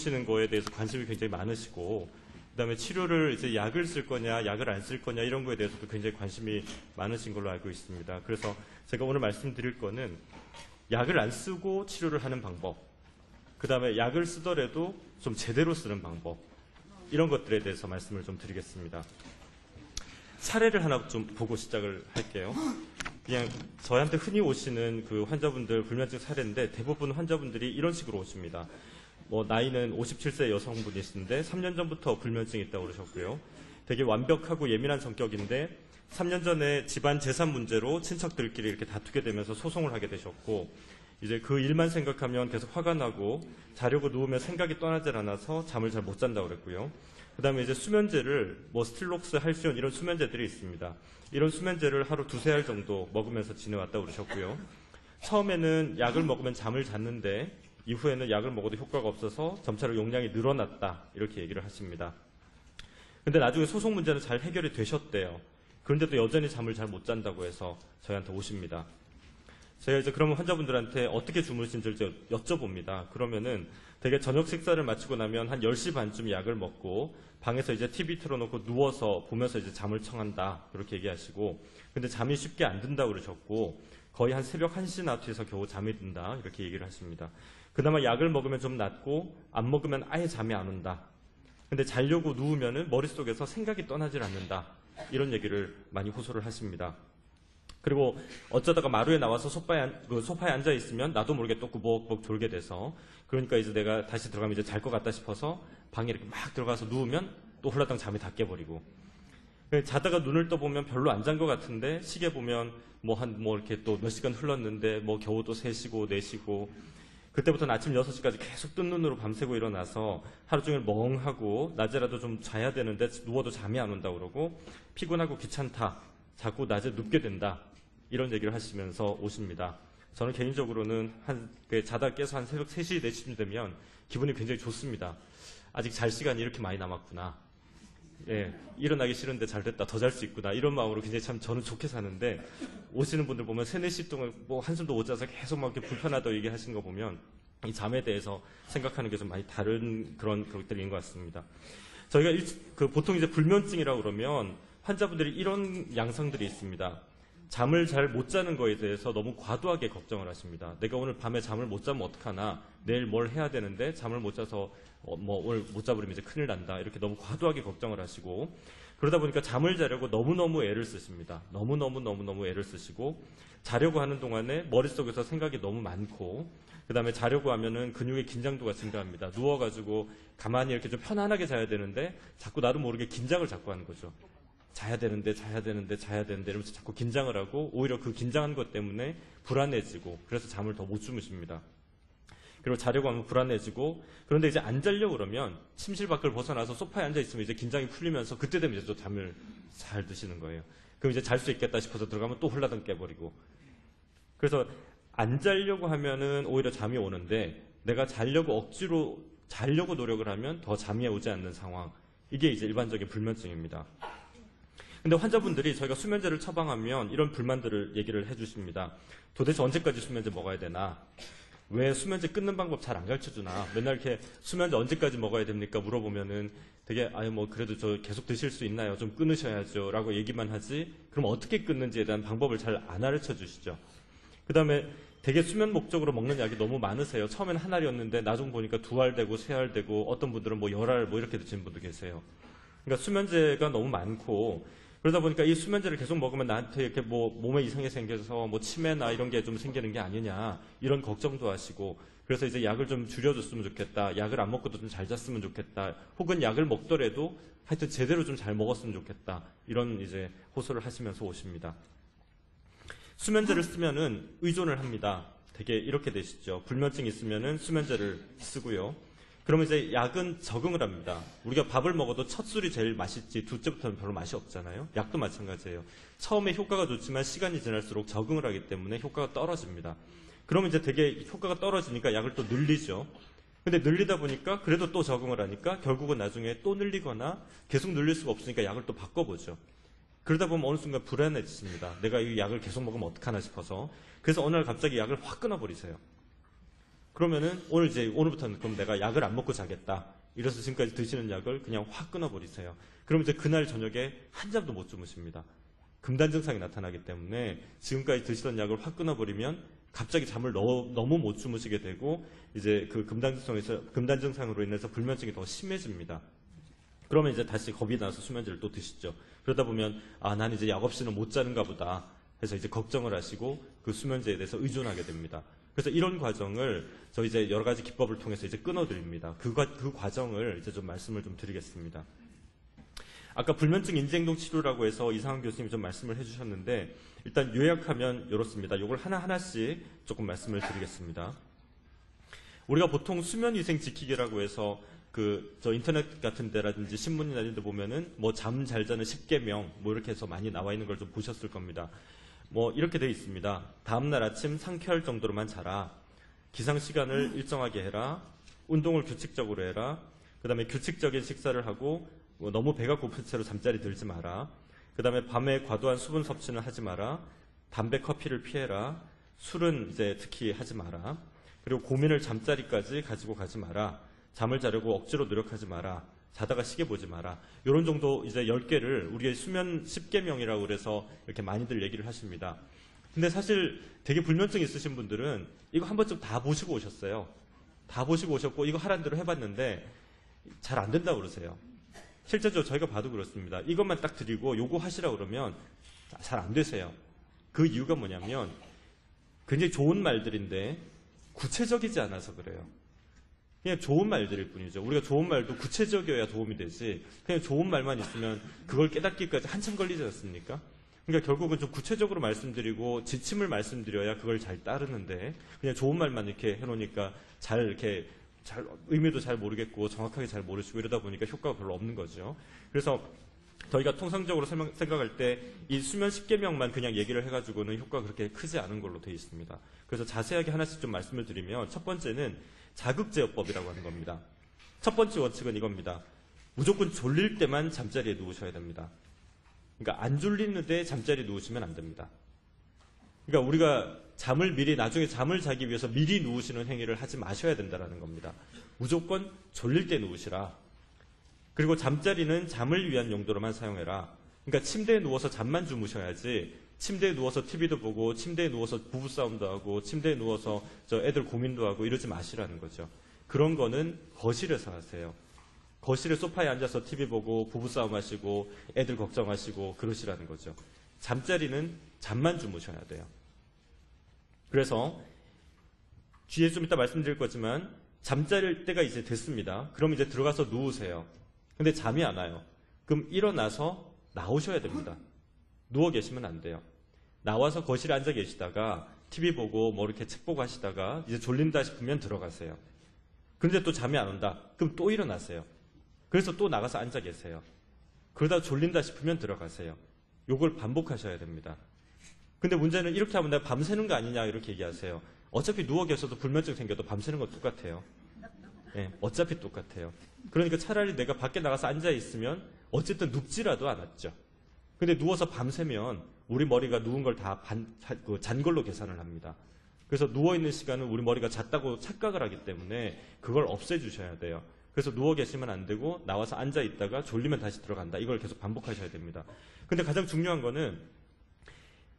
주무시는 거에 대해서 관심이 굉장히 많으시고, 그 다음에 치료를 이제 약을 쓸 거냐, 약을 안 쓸 거냐, 이런 거에 대해서도 굉장히 관심이 많으신 걸로 알고 있습니다. 그래서 제가 오늘 말씀드릴 거는 약을 안 쓰고 치료를 하는 방법, 그 다음에 약을 쓰더라도 좀 제대로 쓰는 방법, 이런 것들에 대해서 말씀을 좀 드리겠습니다. 사례를 하나 좀 보고 시작을 할게요. 그냥 저한테 흔히 오시는 그 환자분들 불면증 사례인데, 대부분 환자분들이 이런 식으로 오십니다. 나이는 57세 여성분이신데 3년 전부터 불면증이 있다고 그러셨고요. 되게 완벽하고 예민한 성격인데 3년 전에 집안 재산 문제로 친척들끼리 이렇게 다투게 되면서 소송을 하게 되셨고, 이제 그 일만 생각하면 계속 화가 나고 자려고 누우면 생각이 떠나질 않아서 잠을 잘 못 잔다고 그랬고요. 그 다음에 이제 수면제를 스틸록스, 할수온 이런 수면제들이 있습니다. 이런 수면제를 하루 2~3알 정도 먹으면서 지내왔다고 그러셨고요. 처음에는 약을 먹으면 잠을 잤는데 이후에는 약을 먹어도 효과가 없어서 점차로 용량이 늘어났다, 이렇게 얘기를 하십니다. 근데 나중에 소송 문제는 잘 해결이 되셨대요. 그런데도 여전히 잠을 잘 못 잔다고 해서 저희한테 오십니다. 제가 이제 그러면 환자분들한테 어떻게 주무신지 여쭤봅니다. 그러면은 되게 저녁 식사를 마치고 나면 한 10시 반쯤 약을 먹고 방에서 이제 TV 틀어놓고 누워서 보면서 이제 잠을 청한다, 그렇게 얘기하시고, 근데 잠이 쉽게 안 든다고 그러셨고 거의 한 새벽 1시나 뒤에서 겨우 잠이 든다, 이렇게 얘기를 하십니다. 그나마 약을 먹으면 좀 낫고 안 먹으면 아예 잠이 안 온다. 근데 자려고 누우면은 머릿속에서 생각이 떠나질 않는다, 이런 얘기를 많이 호소를 하십니다. 그리고 어쩌다가 마루에 나와서 소파에 앉아 있으면 나도 모르게 또 꾸벅꾸벅 졸게 돼서, 그러니까 이제 내가 다시 들어가면 이제 잘 것 같다 싶어서 방에 이렇게 막 들어가서 누우면 또 홀라당 잠이 다 깨버리고, 자다가 눈을 떠보면 별로 안 잔 것 같은데 시계 보면 이렇게 또 몇 시간 흘렀는데 겨우 또 3시고 4시고, 그때부터는 아침 6시까지 계속 뜬 눈으로 밤새고 일어나서 하루 종일 멍하고 낮에라도 좀 자야 되는데 누워도 잠이 안 온다고 그러고, 피곤하고 귀찮다, 자꾸 낮에 눕게 된다, 이런 얘기를 하시면서 오십니다. 저는 개인적으로는 자다 깨서 한 새벽 3시, 4시쯤 되면 기분이 굉장히 좋습니다. 아직 잘 시간이 이렇게 많이 남았구나. 예, 일어나기 싫은데 잘 됐다, 더 잘 수 있구나, 이런 마음으로 굉장히 참 저는 좋게 사는데, 오시는 분들 보면 3~4시 동안 한숨도 못 자서 계속 막 이렇게 불편하다고 얘기하시는 거 보면 이 잠에 대해서 생각하는 게 좀 많이 다른 그런 것들인 것 같습니다. 저희가 보통 이제 불면증이라고 그러면 환자분들이 이런 양상들이 있습니다. 잠을 잘 못 자는 거에 대해서 너무 과도하게 걱정을 하십니다. 내가 오늘 밤에 잠을 못 자면 어떡하나, 내일 뭘 해야 되는데 잠을 못 자서 오늘 못 자버리면 이제 큰일 난다, 이렇게 너무 과도하게 걱정을 하시고, 그러다 보니까 잠을 자려고 너무너무 애를 쓰십니다. 너무너무 애를 쓰시고, 자려고 하는 동안에 머릿속에서 생각이 너무 많고, 그 다음에 자려고 하면은 근육의 긴장도가 증가합니다. 누워가지고 가만히 이렇게 좀 편안하게 자야 되는데 자꾸 나도 모르게 긴장을 자꾸 하는 거죠. 자야 되는데 이러면서 자꾸 긴장을 하고, 오히려 그 긴장한 것 때문에 불안해지고, 그래서 잠을 더 못 주무십니다. 그리고 자려고 하면 불안해지고, 그런데 이제 안 자려고 그러면 침실 밖을 벗어나서 소파에 앉아 있으면 이제 긴장이 풀리면서 그때 되면 이제 또 잠을 잘 드시는 거예요. 그럼 이제 잘 수 있겠다 싶어서 들어가면 또 홀라당 깨버리고. 그래서 안 자려고 하면은 오히려 잠이 오는데, 내가 억지로 자려고 노력을 하면 더 잠이 오지 않는 상황. 이게 이제 일반적인 불면증입니다. 근데 환자분들이 저희가 수면제를 처방하면 이런 불만들을 얘기를 해주십니다. 도대체 언제까지 수면제 먹어야 되나? 왜 수면제 끊는 방법 잘 안 가르쳐주나? 맨날 이렇게 수면제 언제까지 먹어야 됩니까? 물어보면은 되게 그래도 저 계속 드실 수 있나요? 좀 끊으셔야죠, 라고 얘기만 하지, 그럼 어떻게 끊는지에 대한 방법을 잘 안 가르쳐 주시죠. 그 다음에 되게 수면 목적으로 먹는 약이 너무 많으세요. 처음엔 한 알이었는데 나중 보니까 2알 되고 3알 되고, 어떤 분들은 10알 이렇게 드시는 분도 계세요. 그러니까 수면제가 너무 많고, 그러다 보니까 이 수면제를 계속 먹으면 나한테 이렇게 몸에 이상이 생겨서 치매나 이런 게 좀 생기는 게 아니냐, 이런 걱정도 하시고, 그래서 이제 약을 좀 줄여줬으면 좋겠다, 약을 안 먹고도 좀 잘 잤으면 좋겠다, 혹은 약을 먹더라도 하여튼 제대로 좀 잘 먹었으면 좋겠다, 이런 이제 호소를 하시면서 오십니다. 수면제를 쓰면은 의존을 합니다. 되게 이렇게 되시죠. 불면증 있으면은 수면제를 쓰고요. 그러면 이제 약은 적응을 합니다. 우리가 밥을 먹어도 첫 술이 제일 맛있지 둘째부터는 별로 맛이 없잖아요. 약도 마찬가지예요. 처음에 효과가 좋지만 시간이 지날수록 적응을 하기 때문에 효과가 떨어집니다. 그러면 이제 되게 효과가 떨어지니까 약을 또 늘리죠. 근데 늘리다 보니까 그래도 또 적응을 하니까 결국은 나중에 또 늘리거나 계속 늘릴 수가 없으니까 약을 또 바꿔보죠. 그러다 보면 어느 순간 불안해지십니다. 내가 이 약을 계속 먹으면 어떡하나 싶어서. 그래서 어느 날 갑자기 약을 확 끊어버리세요. 그러면은 오늘부터는 그럼 내가 약을 안 먹고 자겠다. 이래서 지금까지 드시는 약을 그냥 확 끊어버리세요. 그럼 이제 그날 저녁에 한 잠도 못 주무십니다. 금단 증상이 나타나기 때문에 지금까지 드시던 약을 확 끊어버리면 갑자기 잠을 너무 못 주무시게 되고 이제 그 금단 증상으로 인해서 불면증이 더 심해집니다. 그러면 이제 다시 겁이 나서 수면제를 또 드시죠. 그러다 보면 난 이제 약 없이는 못 자는가 보다 해서 이제 걱정을 하시고 그 수면제에 대해서 의존하게 됩니다. 그래서 이런 과정을 저희 이제 여러 가지 기법을 통해서 이제 끊어드립니다. 그 과정을 이제 좀 말씀을 좀 드리겠습니다. 아까 불면증 인지행동 치료라고 해서 이상한 교수님이 좀 말씀을 해주셨는데 일단 요약하면 이렇습니다. 이걸 하나하나씩 조금 말씀을 드리겠습니다. 우리가 보통 수면위생 지키기라고 해서 저 인터넷 같은 데라든지 신문이나 이런 데 보면은 뭐 잠 잘 자는 10계명 뭐 이렇게 해서 많이 나와 있는 걸 좀 보셨을 겁니다. 뭐 이렇게 되어 있습니다. 다음날 아침 상쾌할 정도로만 자라. 기상 시간을 일정하게 해라. 운동을 규칙적으로 해라. 그 다음에 규칙적인 식사를 하고 너무 배가 고픈 채로 잠자리 들지 마라. 그 다음에 밤에 과도한 수분 섭취는 하지 마라. 담배, 커피를 피해라. 술은 이제 특히 하지 마라. 그리고 고민을 잠자리까지 가지고 가지 마라. 잠을 자려고 억지로 노력하지 마라. 자다가 시계 보지 마라. 이런 정도 이제 10개를 우리의 수면 10계명이라고 그래서 이렇게 많이들 얘기를 하십니다. 근데 사실 되게 불면증 있으신 분들은 이거 한 번쯤 다 보시고 오셨어요. 다 보시고 오셨고 이거 하라는 대로 해봤는데 잘 안 된다고 그러세요. 실제적으로 저희가 봐도 그렇습니다. 이것만 딱 드리고 요거 하시라고 그러면 잘 안 되세요. 그 이유가 뭐냐면 굉장히 좋은 말들인데 구체적이지 않아서 그래요. 그냥 좋은 말들일 뿐이죠. 우리가 좋은 말도 구체적이어야 도움이 되지 그냥 좋은 말만 있으면 그걸 깨닫기까지 한참 걸리지 않습니까? 그러니까 결국은 좀 구체적으로 말씀드리고 지침을 말씀드려야 그걸 잘 따르는데 그냥 좋은 말만 이렇게 해놓으니까 의미도 잘 모르겠고 정확하게 잘 모르시고 이러다 보니까 효과가 별로 없는 거죠. 그래서 저희가 통상적으로 생각할 때 이 수면 10계명만 그냥 얘기를 해가지고는 효과가 그렇게 크지 않은 걸로 되어 있습니다. 그래서 자세하게 하나씩 좀 말씀을 드리면 첫 번째는 자극제어법이라고 하는 겁니다. 첫 번째 원칙은 이겁니다. 무조건 졸릴 때만 잠자리에 누우셔야 됩니다. 그러니까 안 졸리는데 잠자리에 누우시면 안 됩니다. 그러니까 우리가 나중에 잠을 자기 위해서 미리 누우시는 행위를 하지 마셔야 된다는 겁니다. 무조건 졸릴 때 누우시라. 그리고 잠자리는 잠을 위한 용도로만 사용해라. 그러니까 침대에 누워서 잠만 주무셔야지 침대에 누워서 TV도 보고 침대에 누워서 부부싸움도 하고 침대에 누워서 애들 고민도 하고 이러지 마시라는 거죠. 그런 거는 거실에서 하세요. 거실에 소파에 앉아서 TV 보고 부부싸움 하시고 애들 걱정하시고 그러시라는 거죠. 잠자리는 잠만 주무셔야 돼요. 그래서 뒤에 좀 이따 말씀드릴 거지만 잠자릴 때가 이제 됐습니다. 그럼 이제 들어가서 누우세요. 근데 잠이 안 와요. 그럼 일어나서 나오셔야 됩니다. 누워 계시면 안 돼요. 나와서 거실에 앉아 계시다가 TV 보고 뭐 이렇게 책 보고 하시다가 이제 졸린다 싶으면 들어가세요. 그런데 또 잠이 안 온다. 그럼 또 일어나세요. 그래서 또 나가서 앉아 계세요. 그러다 졸린다 싶으면 들어가세요. 요걸 반복하셔야 됩니다. 근데 문제는 이렇게 하면 내가 밤새는 거 아니냐 이렇게 얘기하세요. 어차피 누워 계셔도 불면증 생겨도 밤새는 건 똑같아요. 네, 어차피 똑같아요. 그러니까 차라리 내가 밖에 나가서 앉아 있으면 어쨌든 눕지라도 않았죠. 근데 누워서 밤새면 우리 머리가 누운 걸 다 잔 걸로 계산을 합니다. 그래서 누워있는 시간은 우리 머리가 잤다고 착각을 하기 때문에 그걸 없애주셔야 돼요. 그래서 누워 계시면 안 되고 나와서 앉아 있다가 졸리면 다시 들어간다. 이걸 계속 반복하셔야 됩니다. 근데 가장 중요한 거는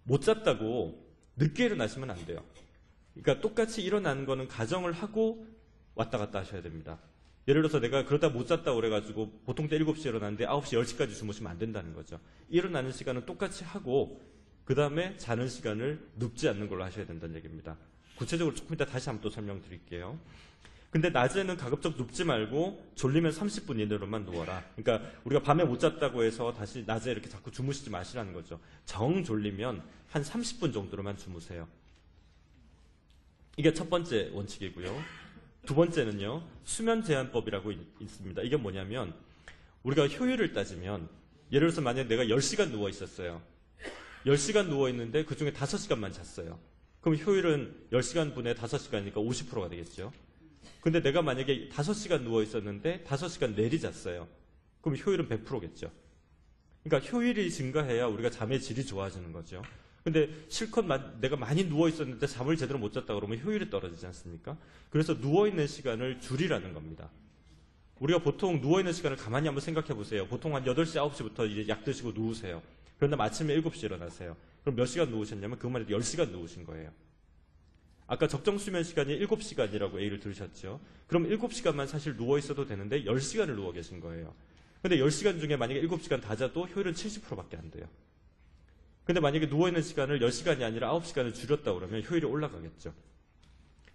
못 잤다고 늦게 일어나시면 안 돼요. 그러니까 똑같이 일어나는 거는 가정을 하고 왔다 갔다 하셔야 됩니다. 예를 들어서 내가 그러다 못 잤다고 그래가지고 보통 때 7시에 일어났는데 9시, 10시까지 주무시면 안 된다는 거죠. 일어나는 시간은 똑같이 하고 그 다음에 자는 시간을 눕지 않는 걸로 하셔야 된다는 얘기입니다. 구체적으로 조금 이따 다시 한번 또 설명드릴게요. 근데 낮에는 가급적 눕지 말고 졸리면 30분 이내로만 누워라. 그러니까 우리가 밤에 못 잤다고 해서 다시 낮에 이렇게 자꾸 주무시지 마시라는 거죠. 정 졸리면 한 30분 정도로만 주무세요. 이게 첫 번째 원칙이고요. 두 번째는요, 수면 제한법이라고 있습니다. 이게 뭐냐면, 우리가 효율을 따지면, 예를 들어서 만약에 내가 10시간 누워 있었어요. 10시간 누워 있는데 그 중에 5시간만 잤어요. 그럼 효율은 10시간 분의 5시간이니까 50%가 되겠죠. 근데 내가 만약에 5시간 누워 있었는데 5시간 내리 잤어요. 그럼 효율은 100%겠죠. 그러니까 효율이 증가해야 우리가 잠의 질이 좋아지는 거죠. 근데 실컷 내가 많이 누워 있었는데 잠을 제대로 못 잤다 그러면 효율이 떨어지지 않습니까? 그래서 누워 있는 시간을 줄이라는 겁니다. 우리가 보통 누워 있는 시간을 가만히 한번 생각해 보세요. 보통 한 8시, 9시부터 이제 약 드시고 누우세요. 그런데 아침에 7시에 일어나세요. 그럼 몇 시간 누우셨냐면 그것만 해도 10시간 누우신 거예요. 아까 적정 수면 시간이 7시간이라고 얘기를 들으셨죠? 그럼 7시간만 사실 누워 있어도 되는데 10시간을 누워 계신 거예요. 근데 10시간 중에 만약에 7시간 다 자도 효율은 70%밖에 안 돼요. 근데 만약에 누워있는 시간을 10시간이 아니라 9시간을 줄였다 그러면 효율이 올라가겠죠.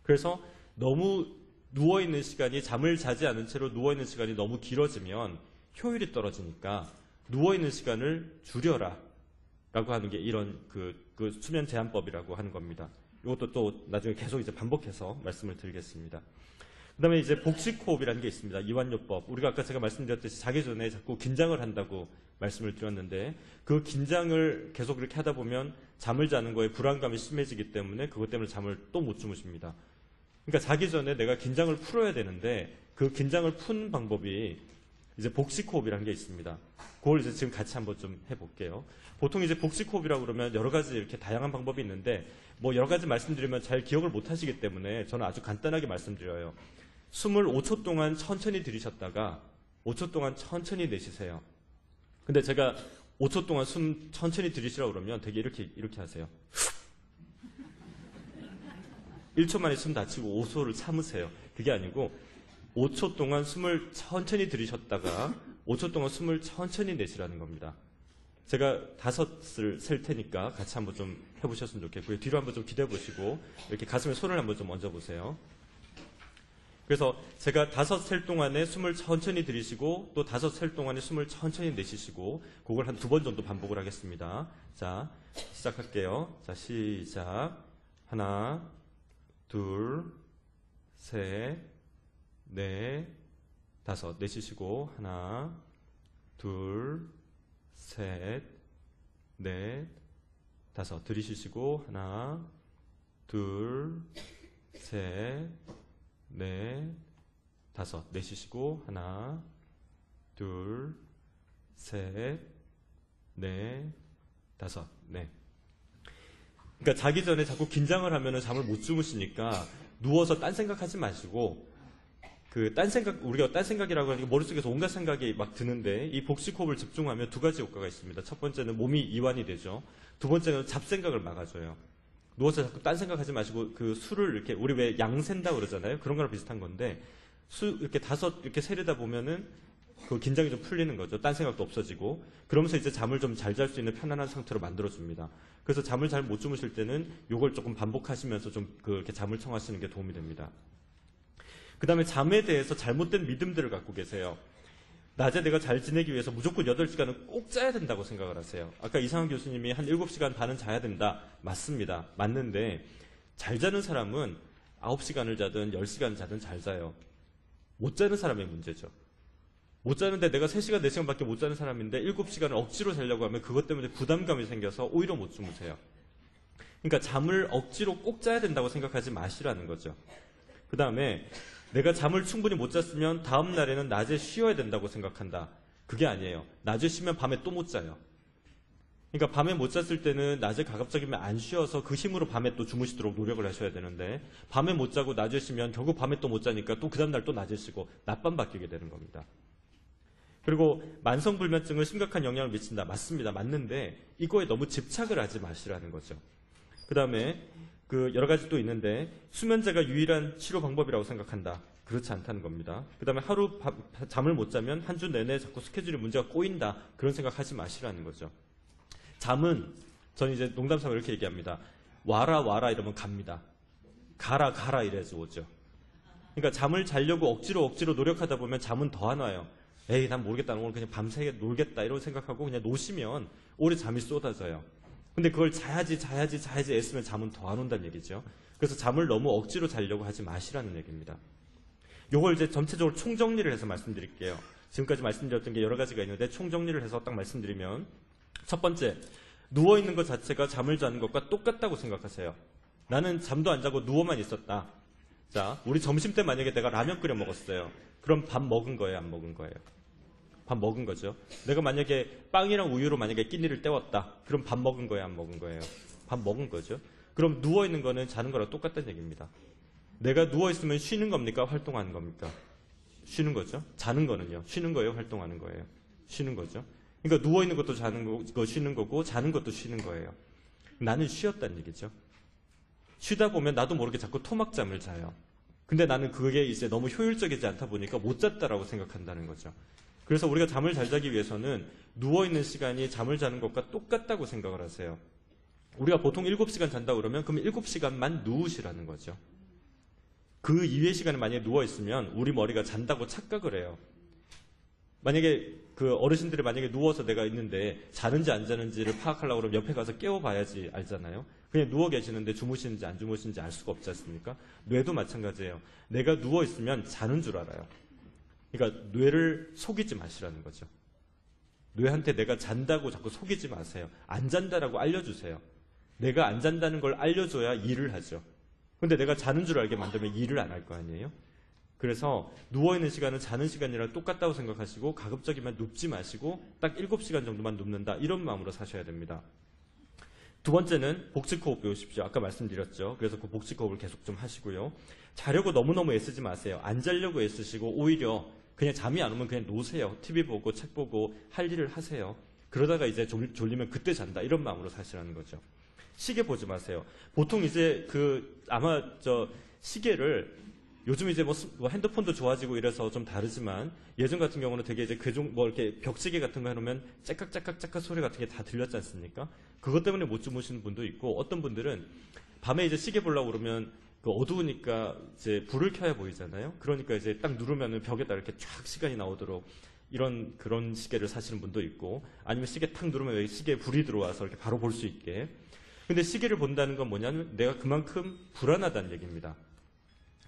그래서 너무 누워있는 시간이, 잠을 자지 않은 채로 누워있는 시간이 너무 길어지면 효율이 떨어지니까 누워있는 시간을 줄여라 라고 하는 게 이런 그 수면 제한법이라고 하는 겁니다. 이것도 또 나중에 계속 이제 반복해서 말씀을 드리겠습니다. 그 다음에 이제 복식호흡이라는 게 있습니다. 이완요법. 우리가 아까 제가 말씀드렸듯이 자기 전에 자꾸 긴장을 한다고 말씀을 드렸는데, 그 긴장을 계속 그렇게 하다 보면 잠을 자는 거에 불안감이 심해지기 때문에 그것 때문에 잠을 또 못 주무십니다. 그러니까 자기 전에 내가 긴장을 풀어야 되는데 그 긴장을 푸는 방법이 이제 복식호흡이라는 게 있습니다. 그걸 이제 지금 같이 한번 좀 해볼게요. 보통 이제 복식호흡이라고 그러면 여러 가지 이렇게 다양한 방법이 있는데 뭐 여러 가지 말씀드리면 잘 기억을 못 하시기 때문에 저는 아주 간단하게 말씀드려요. 숨을 5초 동안 천천히 들이셨다가 5초 동안 천천히 내쉬세요. 근데 제가 5초 동안 숨 천천히 들이시라고 그러면 되게 이렇게 하세요. 1초 만에 숨 다치고 5초를 참으세요. 그게 아니고 5초 동안 숨을 천천히 들이셨다가 5초 동안 숨을 천천히 내쉬라는 겁니다. 제가 5을 셀 테니까 같이 한번 좀 해보셨으면 좋겠고요. 뒤로 한번 좀 기대해 보시고 이렇게 가슴에 손을 한번 좀 얹어 보세요. 그래서 제가 5 셀 동안에 숨을 천천히 들이쉬고 또 5 셀 동안에 숨을 천천히 내쉬시고 그걸 한 2번 정도 반복을 하겠습니다. 자, 시작할게요. 자, 시작. 하나, 둘, 셋, 넷, 5. 내쉬시고 하나, 둘, 셋, 넷, 5. 들이쉬시고 하나, 둘, 셋, 넷, 5. 내쉬시고 하나, 둘, 셋, 넷, 5. 네. 그러니까 자기 전에 자꾸 긴장을 하면은 잠을 못 주무시니까 누워서 딴 생각하지 마시고 우리가 딴 생각이라고 하니까 머릿속에서 온갖 생각이 막 드는데 이 복식호흡을 집중하면 2가지 효과가 있습니다. 첫 번째는 몸이 이완이 되죠. 두 번째는 잡생각을 막아줘요. 누워서 자꾸 딴 생각하지 마시고 그 수를 이렇게 우리 왜 양 센다 그러잖아요. 그런 거랑 비슷한 건데 이렇게 5 이렇게 세려다 보면은 그 긴장이 좀 풀리는 거죠. 딴 생각도 없어지고 그러면서 이제 잠을 좀 잘 잘 수 있는 편안한 상태로 만들어줍니다. 그래서 잠을 잘 못 주무실 때는 요걸 조금 반복하시면서 좀 그렇게 잠을 청하시는 게 도움이 됩니다. 그 다음에 잠에 대해서 잘못된 믿음들을 갖고 계세요. 낮에 내가 잘 지내기 위해서 무조건 8시간은 꼭 자야 된다고 생각을 하세요. 아까 이상한 교수님이 한 7시간 반은 자야 된다. 맞습니다. 맞는데 잘 자는 사람은 9시간을 자든 10시간 자든 잘 자요. 못 자는 사람의 문제죠. 못 자는데 내가 3시간, 4시간밖에 못 자는 사람인데 7시간을 억지로 자려고 하면 그것 때문에 부담감이 생겨서 오히려 못 주무세요. 그러니까 잠을 억지로 꼭 자야 된다고 생각하지 마시라는 거죠. 그 다음에 내가 잠을 충분히 못 잤으면 다음 날에는 낮에 쉬어야 된다고 생각한다. 그게 아니에요. 낮에 쉬면 밤에 또 못 자요. 그러니까 밤에 못 잤을 때는 낮에 가급적이면 안 쉬어서 그 힘으로 밤에 또 주무시도록 노력을 하셔야 되는데 밤에 못 자고 낮에 쉬면 결국 밤에 또 못 자니까 또 그 다음날 또 낮에 쉬고 낮밤 바뀌게 되는 겁니다. 그리고 만성불면증은 심각한 영향을 미친다. 맞습니다. 맞는데 이거에 너무 집착을 하지 마시라는 거죠. 그 다음에 여러 가지 또 있는데 수면제가 유일한 치료 방법이라고 생각한다. 그렇지 않다는 겁니다. 그 다음에 하루 잠을 못 자면 한 주 내내 자꾸 스케줄에 문제가 꼬인다. 그런 생각하지 마시라는 거죠. 잠은 저는 이제 농담삼아 이렇게 얘기합니다. 와라 이러면 갑니다. 가라 이래야지 오죠. 그러니까 잠을 자려고 억지로 노력하다 보면 잠은 더 안 와요. 에이 난 모르겠다. 오늘 그냥 밤새 놀겠다 이런 생각하고 그냥 놓으시면 오래 잠이 쏟아져요. 근데 그걸 자야지 애쓰면 잠은 더 안 온다는 얘기죠. 그래서 잠을 너무 억지로 자려고 하지 마시라는 얘기입니다. 요걸 이제 전체적으로 총정리를 해서 말씀드릴게요. 지금까지 말씀드렸던 게 여러 가지가 있는데 총정리를 해서 딱 말씀드리면 첫 번째, 누워있는 것 자체가 잠을 자는 것과 똑같다고 생각하세요. 나는 잠도 안 자고 누워만 있었다. 자, 우리 점심 때 만약에 내가 라면 끓여 먹었어요. 그럼 밥 먹은 거예요, 안 먹은 거예요? 밥 먹은 거죠. 내가 만약에 빵이랑 우유로 만약에 끼니를 때웠다. 그럼 밥 먹은 거예요, 안 먹은 거예요? 밥 먹은 거죠. 그럼 누워있는 거는 자는 거랑 똑같다는 얘기입니다. 내가 누워있으면 쉬는 겁니까? 활동하는 겁니까? 쉬는 거죠. 자는 거는요. 쉬는 거예요? 활동하는 거예요? 쉬는 거죠. 그러니까 누워있는 것도 자는 거 쉬는 거고 자는 것도 쉬는 거예요. 나는 쉬었다는 얘기죠. 쉬다 보면 나도 모르게 자꾸 토막잠을 자요. 근데 나는 그게 이제 너무 효율적이지 않다 보니까 못 잤다라고 생각한다는 거죠. 그래서 우리가 잠을 잘 자기 위해서는 누워있는 시간이 잠을 자는 것과 똑같다고 생각을 하세요. 우리가 보통 7시간 잔다 그러면 그럼 7시간만 누우시라는 거죠. 그 이외의 시간에 만약에 누워있으면 우리 머리가 잔다고 착각을 해요. 만약에 그 어르신들이 만약에 누워서 내가 있는데 자는지 안 자는지를 파악하려고 그러면 옆에 가서 깨워봐야지 알잖아요. 그냥 누워 계시는데 주무시는지 안 주무시는지 알 수가 없지 않습니까? 뇌도 마찬가지예요. 내가 누워있으면 자는 줄 알아요. 그러니까 뇌를 속이지 마시라는 거죠. 뇌한테 내가 잔다고 자꾸 속이지 마세요. 안 잔다라고 알려주세요. 내가 안 잔다는 걸 알려줘야 일을 하죠. 근데 내가 자는 줄 알게 만들면 일을 안 할 거 아니에요? 그래서 누워있는 시간은 자는 시간이랑 똑같다고 생각하시고 가급적이면 눕지 마시고 딱 7시간 정도만 눕는다. 이런 마음으로 사셔야 됩니다. 두 번째는 복식호흡 배우십시오. 아까 말씀드렸죠. 그래서 그 복식호흡을 계속 좀 하시고요. 자려고 너무너무 애쓰지 마세요. 안 자려고 애쓰시고 오히려 그냥 잠이 안 오면 그냥 노세요. TV 보고 책 보고 할 일을 하세요. 그러다가 이제 졸리면 그때 잔다. 이런 마음으로 사시라는 거죠. 시계 보지 마세요. 보통 이제 아마 시계를 요즘 이제 뭐 핸드폰도 좋아지고 이래서 좀 다르지만 예전 같은 경우는 되게 이제 이렇게 벽시계 같은 거 해놓으면 째깍째깍째깍 소리 같은 게 다 들렸지 않습니까? 그것 때문에 못 주무시는 분도 있고 어떤 분들은 밤에 이제 시계 보려고 그러면 어두우니까 이제 불을 켜야 보이잖아요. 그러니까 이제 딱 누르면은 벽에다 이렇게 쫙 시간이 나오도록 그런 시계를 사시는 분도 있고 아니면 시계 탁 누르면 여기 시계에 불이 들어와서 이렇게 바로 볼 수 있게. 근데 시계를 본다는 건 뭐냐면 내가 그만큼 불안하다는 얘기입니다.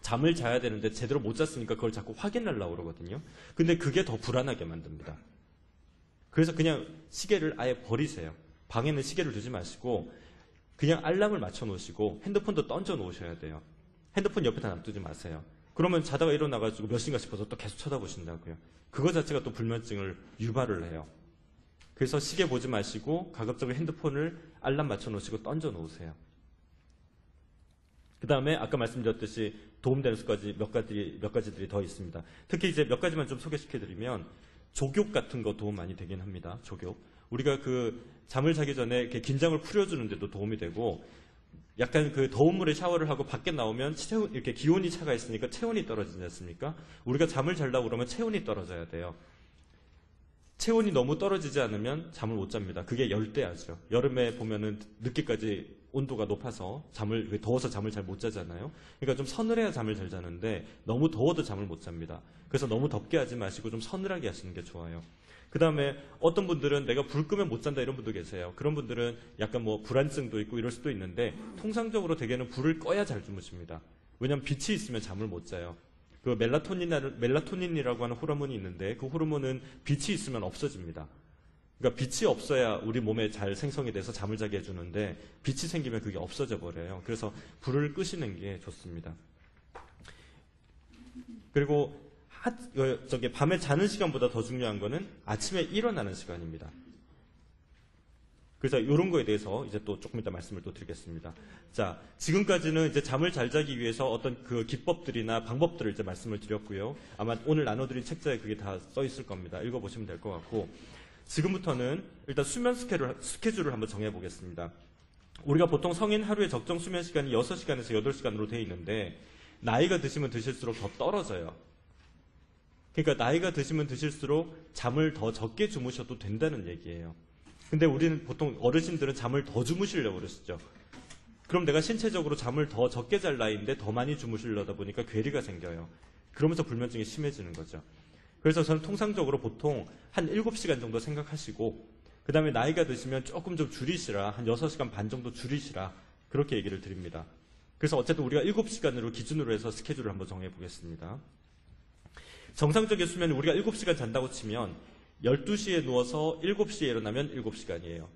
잠을 자야 되는데 제대로 못 잤으니까 그걸 자꾸 확인하려고 그러거든요. 근데 그게 더 불안하게 만듭니다. 그래서 그냥 시계를 아예 버리세요. 방에는 시계를 두지 마시고 그냥 알람을 맞춰 놓으시고 핸드폰도 던져 놓으셔야 돼요. 핸드폰 옆에다 놔두지 마세요. 그러면 자다가 일어나가지고 몇 시인가 싶어서 또 계속 쳐다보신다고요. 그거 자체가 또 불면증을 유발을 해요. 그래서 시계 보지 마시고 가급적으로 핸드폰을 알람 맞춰 놓으시고 던져 놓으세요. 그 다음에 아까 말씀드렸듯이 도움되는 수까지 몇 가지들이 더 있습니다. 특히 이제 몇 가지만 좀 소개시켜드리면 족욕 같은 거 도움 많이 되긴 합니다. 족욕. 우리가 잠을 자기 전에 이렇게 긴장을 풀어주는 데도 도움이 되고 약간 더운 물에 샤워를 하고 밖에 나오면 이렇게 기온이 차가 있으니까 체온이 떨어지지 않습니까? 우리가 잠을 자려고 그러면 체온이 떨어져야 돼요. 체온이 너무 떨어지지 않으면 잠을 못 잡니다. 그게 열대야죠. 여름에 보면은 늦게까지 온도가 높아서 더워서 잠을 잘 못 자잖아요. 그러니까 좀 서늘해야 잠을 잘 자는데 너무 더워도 잠을 못 잡니다. 그래서 너무 덥게 하지 마시고 좀 서늘하게 하시는 게 좋아요. 그 다음에 어떤 분들은 내가 불 끄면 못 잔다 이런 분도 계세요. 그런 분들은 약간 불안증도 있고 이럴 수도 있는데 통상적으로 대개는 불을 꺼야 잘 주무십니다. 왜냐하면 빛이 있으면 잠을 못 자요. 멜라토닌이라고 하는 호르몬이 있는데 그 호르몬은 빛이 있으면 없어집니다. 그러니까 빛이 없어야 우리 몸에 잘 생성이 돼서 잠을 자게 해주는데 빛이 생기면 그게 없어져 버려요. 그래서 불을 끄시는 게 좋습니다. 그리고 밤에 자는 시간보다 더 중요한 거는 아침에 일어나는 시간입니다. 그래서 이런 거에 대해서 이제 또 조금 이따 말씀을 또 드리겠습니다. 자, 지금까지는 이제 잠을 잘 자기 위해서 어떤 기법들이나 방법들을 이제 말씀을 드렸고요. 아마 오늘 나눠드린 책자에 그게 다 써 있을 겁니다. 읽어보시면 될 것 같고. 지금부터는 일단 수면 스케줄을 한번 정해보겠습니다. 우리가 보통 성인 하루에 적정 수면 시간이 6시간에서 8시간으로 되어 있는데 나이가 드시면 드실수록 더 떨어져요. 그러니까 나이가 드시면 드실수록 잠을 더 적게 주무셔도 된다는 얘기예요. 근데 우리는 보통 어르신들은 잠을 더 주무시려고 그러시죠. 그럼 내가 신체적으로 잠을 더 적게 잘 나이인데 더 많이 주무시려다 보니까 괴리가 생겨요. 그러면서 불면증이 심해지는 거죠. 그래서 저는 통상적으로 보통 한 7시간 정도 생각하시고 그 다음에 나이가 드시면 조금 좀 줄이시라, 한 6시간 반 정도 줄이시라 그렇게 얘기를 드립니다. 그래서 어쨌든 우리가 7시간으로 기준으로 해서 스케줄을 한번 정해보겠습니다. 정상적인 수면은 우리가 7시간 잔다고 치면 12시에 누워서 7시에 일어나면 7시간이에요.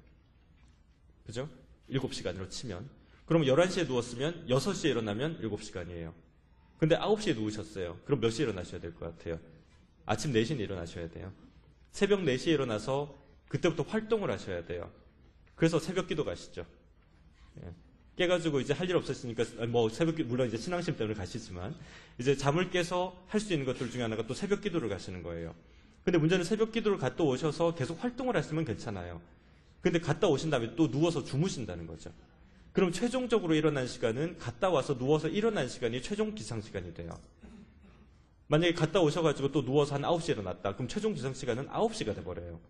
그죠? 7시간으로 치면. 그럼 11시에 누웠으면 6시에 일어나면 7시간이에요. 근데 9시에 누우셨어요. 그럼 몇 시에 일어나셔야 될 것 같아요? 아침 4시에 일어나셔야 돼요. 새벽 4시에 일어나서 그때부터 활동을 하셔야 돼요. 그래서 새벽 기도 가시죠. 예. 깨가지고 이제 할 일 없었으니까 뭐 새벽 물론 이제 신앙심 때문에 가시지만 이제 잠을 깨서 할 수 있는 것들 중에 하나가 또 새벽 기도를 가시는 거예요. 근데 문제는 새벽 기도를 갔다 오셔서 계속 활동을 하시면 괜찮아요. 근데 갔다 오신 다음에 또 누워서 주무신다는 거죠. 그럼 최종적으로 일어난 시간은 갔다 와서 누워서 일어난 시간이 최종 기상 시간이 돼요. 만약에 갔다 오셔가지고 또 누워서 한 9시에 일어났다. 그럼 최종 기상 시간은 9시가 돼버려요.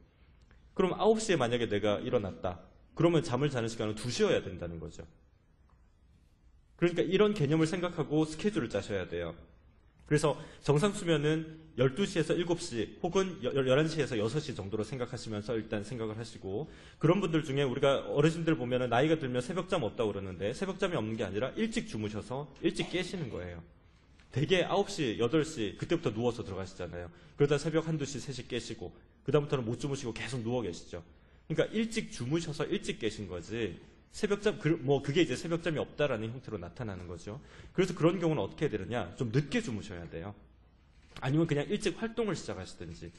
그럼 9시에 만약에 내가 일어났다. 그러면 잠을 자는 시간은 2시여야 된다는 거죠. 그러니까 이런 개념을 생각하고 스케줄을 짜셔야 돼요. 그래서 정상 수면은 12시에서 7시 혹은 11시에서 6시 정도로 생각하시면서 일단 생각을 하시고, 그런 분들 중에 우리가 어르신들 보면 나이가 들면 새벽잠 없다고 그러는데 새벽잠이 없는 게 아니라 일찍 주무셔서 일찍 깨시는 거예요. 대개 9시, 8시 그때부터 누워서 들어가시잖아요. 그러다 새벽 1, 2시, 3시 깨시고 그 다음부터는 못 주무시고 계속 누워 계시죠. 그러니까 일찍 주무셔서 일찍 깨신 거지 새벽잠, 뭐 그게 이제 새벽잠이 없다라는 형태로 나타나는 거죠. 그래서 그런 경우는 어떻게 해야 되느냐, 좀 늦게 주무셔야 돼요. 아니면 그냥 일찍 활동을 시작하시든지.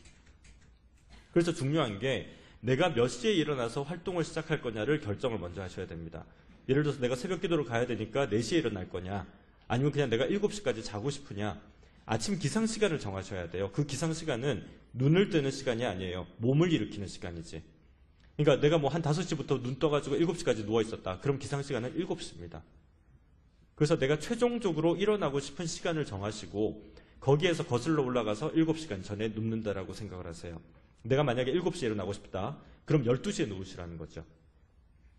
그래서 중요한 게 내가 몇 시에 일어나서 활동을 시작할 거냐를 결정을 먼저 하셔야 됩니다. 예를 들어서 내가 새벽 기도를 가야 되니까 4시에 일어날 거냐, 아니면 그냥 내가 7시까지 자고 싶으냐. 아침 기상시간을 정하셔야 돼요. 그 기상시간은 눈을 뜨는 시간이 아니에요. 몸을 일으키는 시간이지. 그러니까 내가 뭐 한 5시부터 눈 떠가지고 7시까지 누워있었다. 그럼 기상시간은 7시입니다. 그래서 내가 최종적으로 일어나고 싶은 시간을 정하시고 거기에서 거슬러 올라가서 7시간 전에 눕는다라고 생각을 하세요. 내가 만약에 7시에 일어나고 싶다. 그럼 12시에 누우시라는 거죠.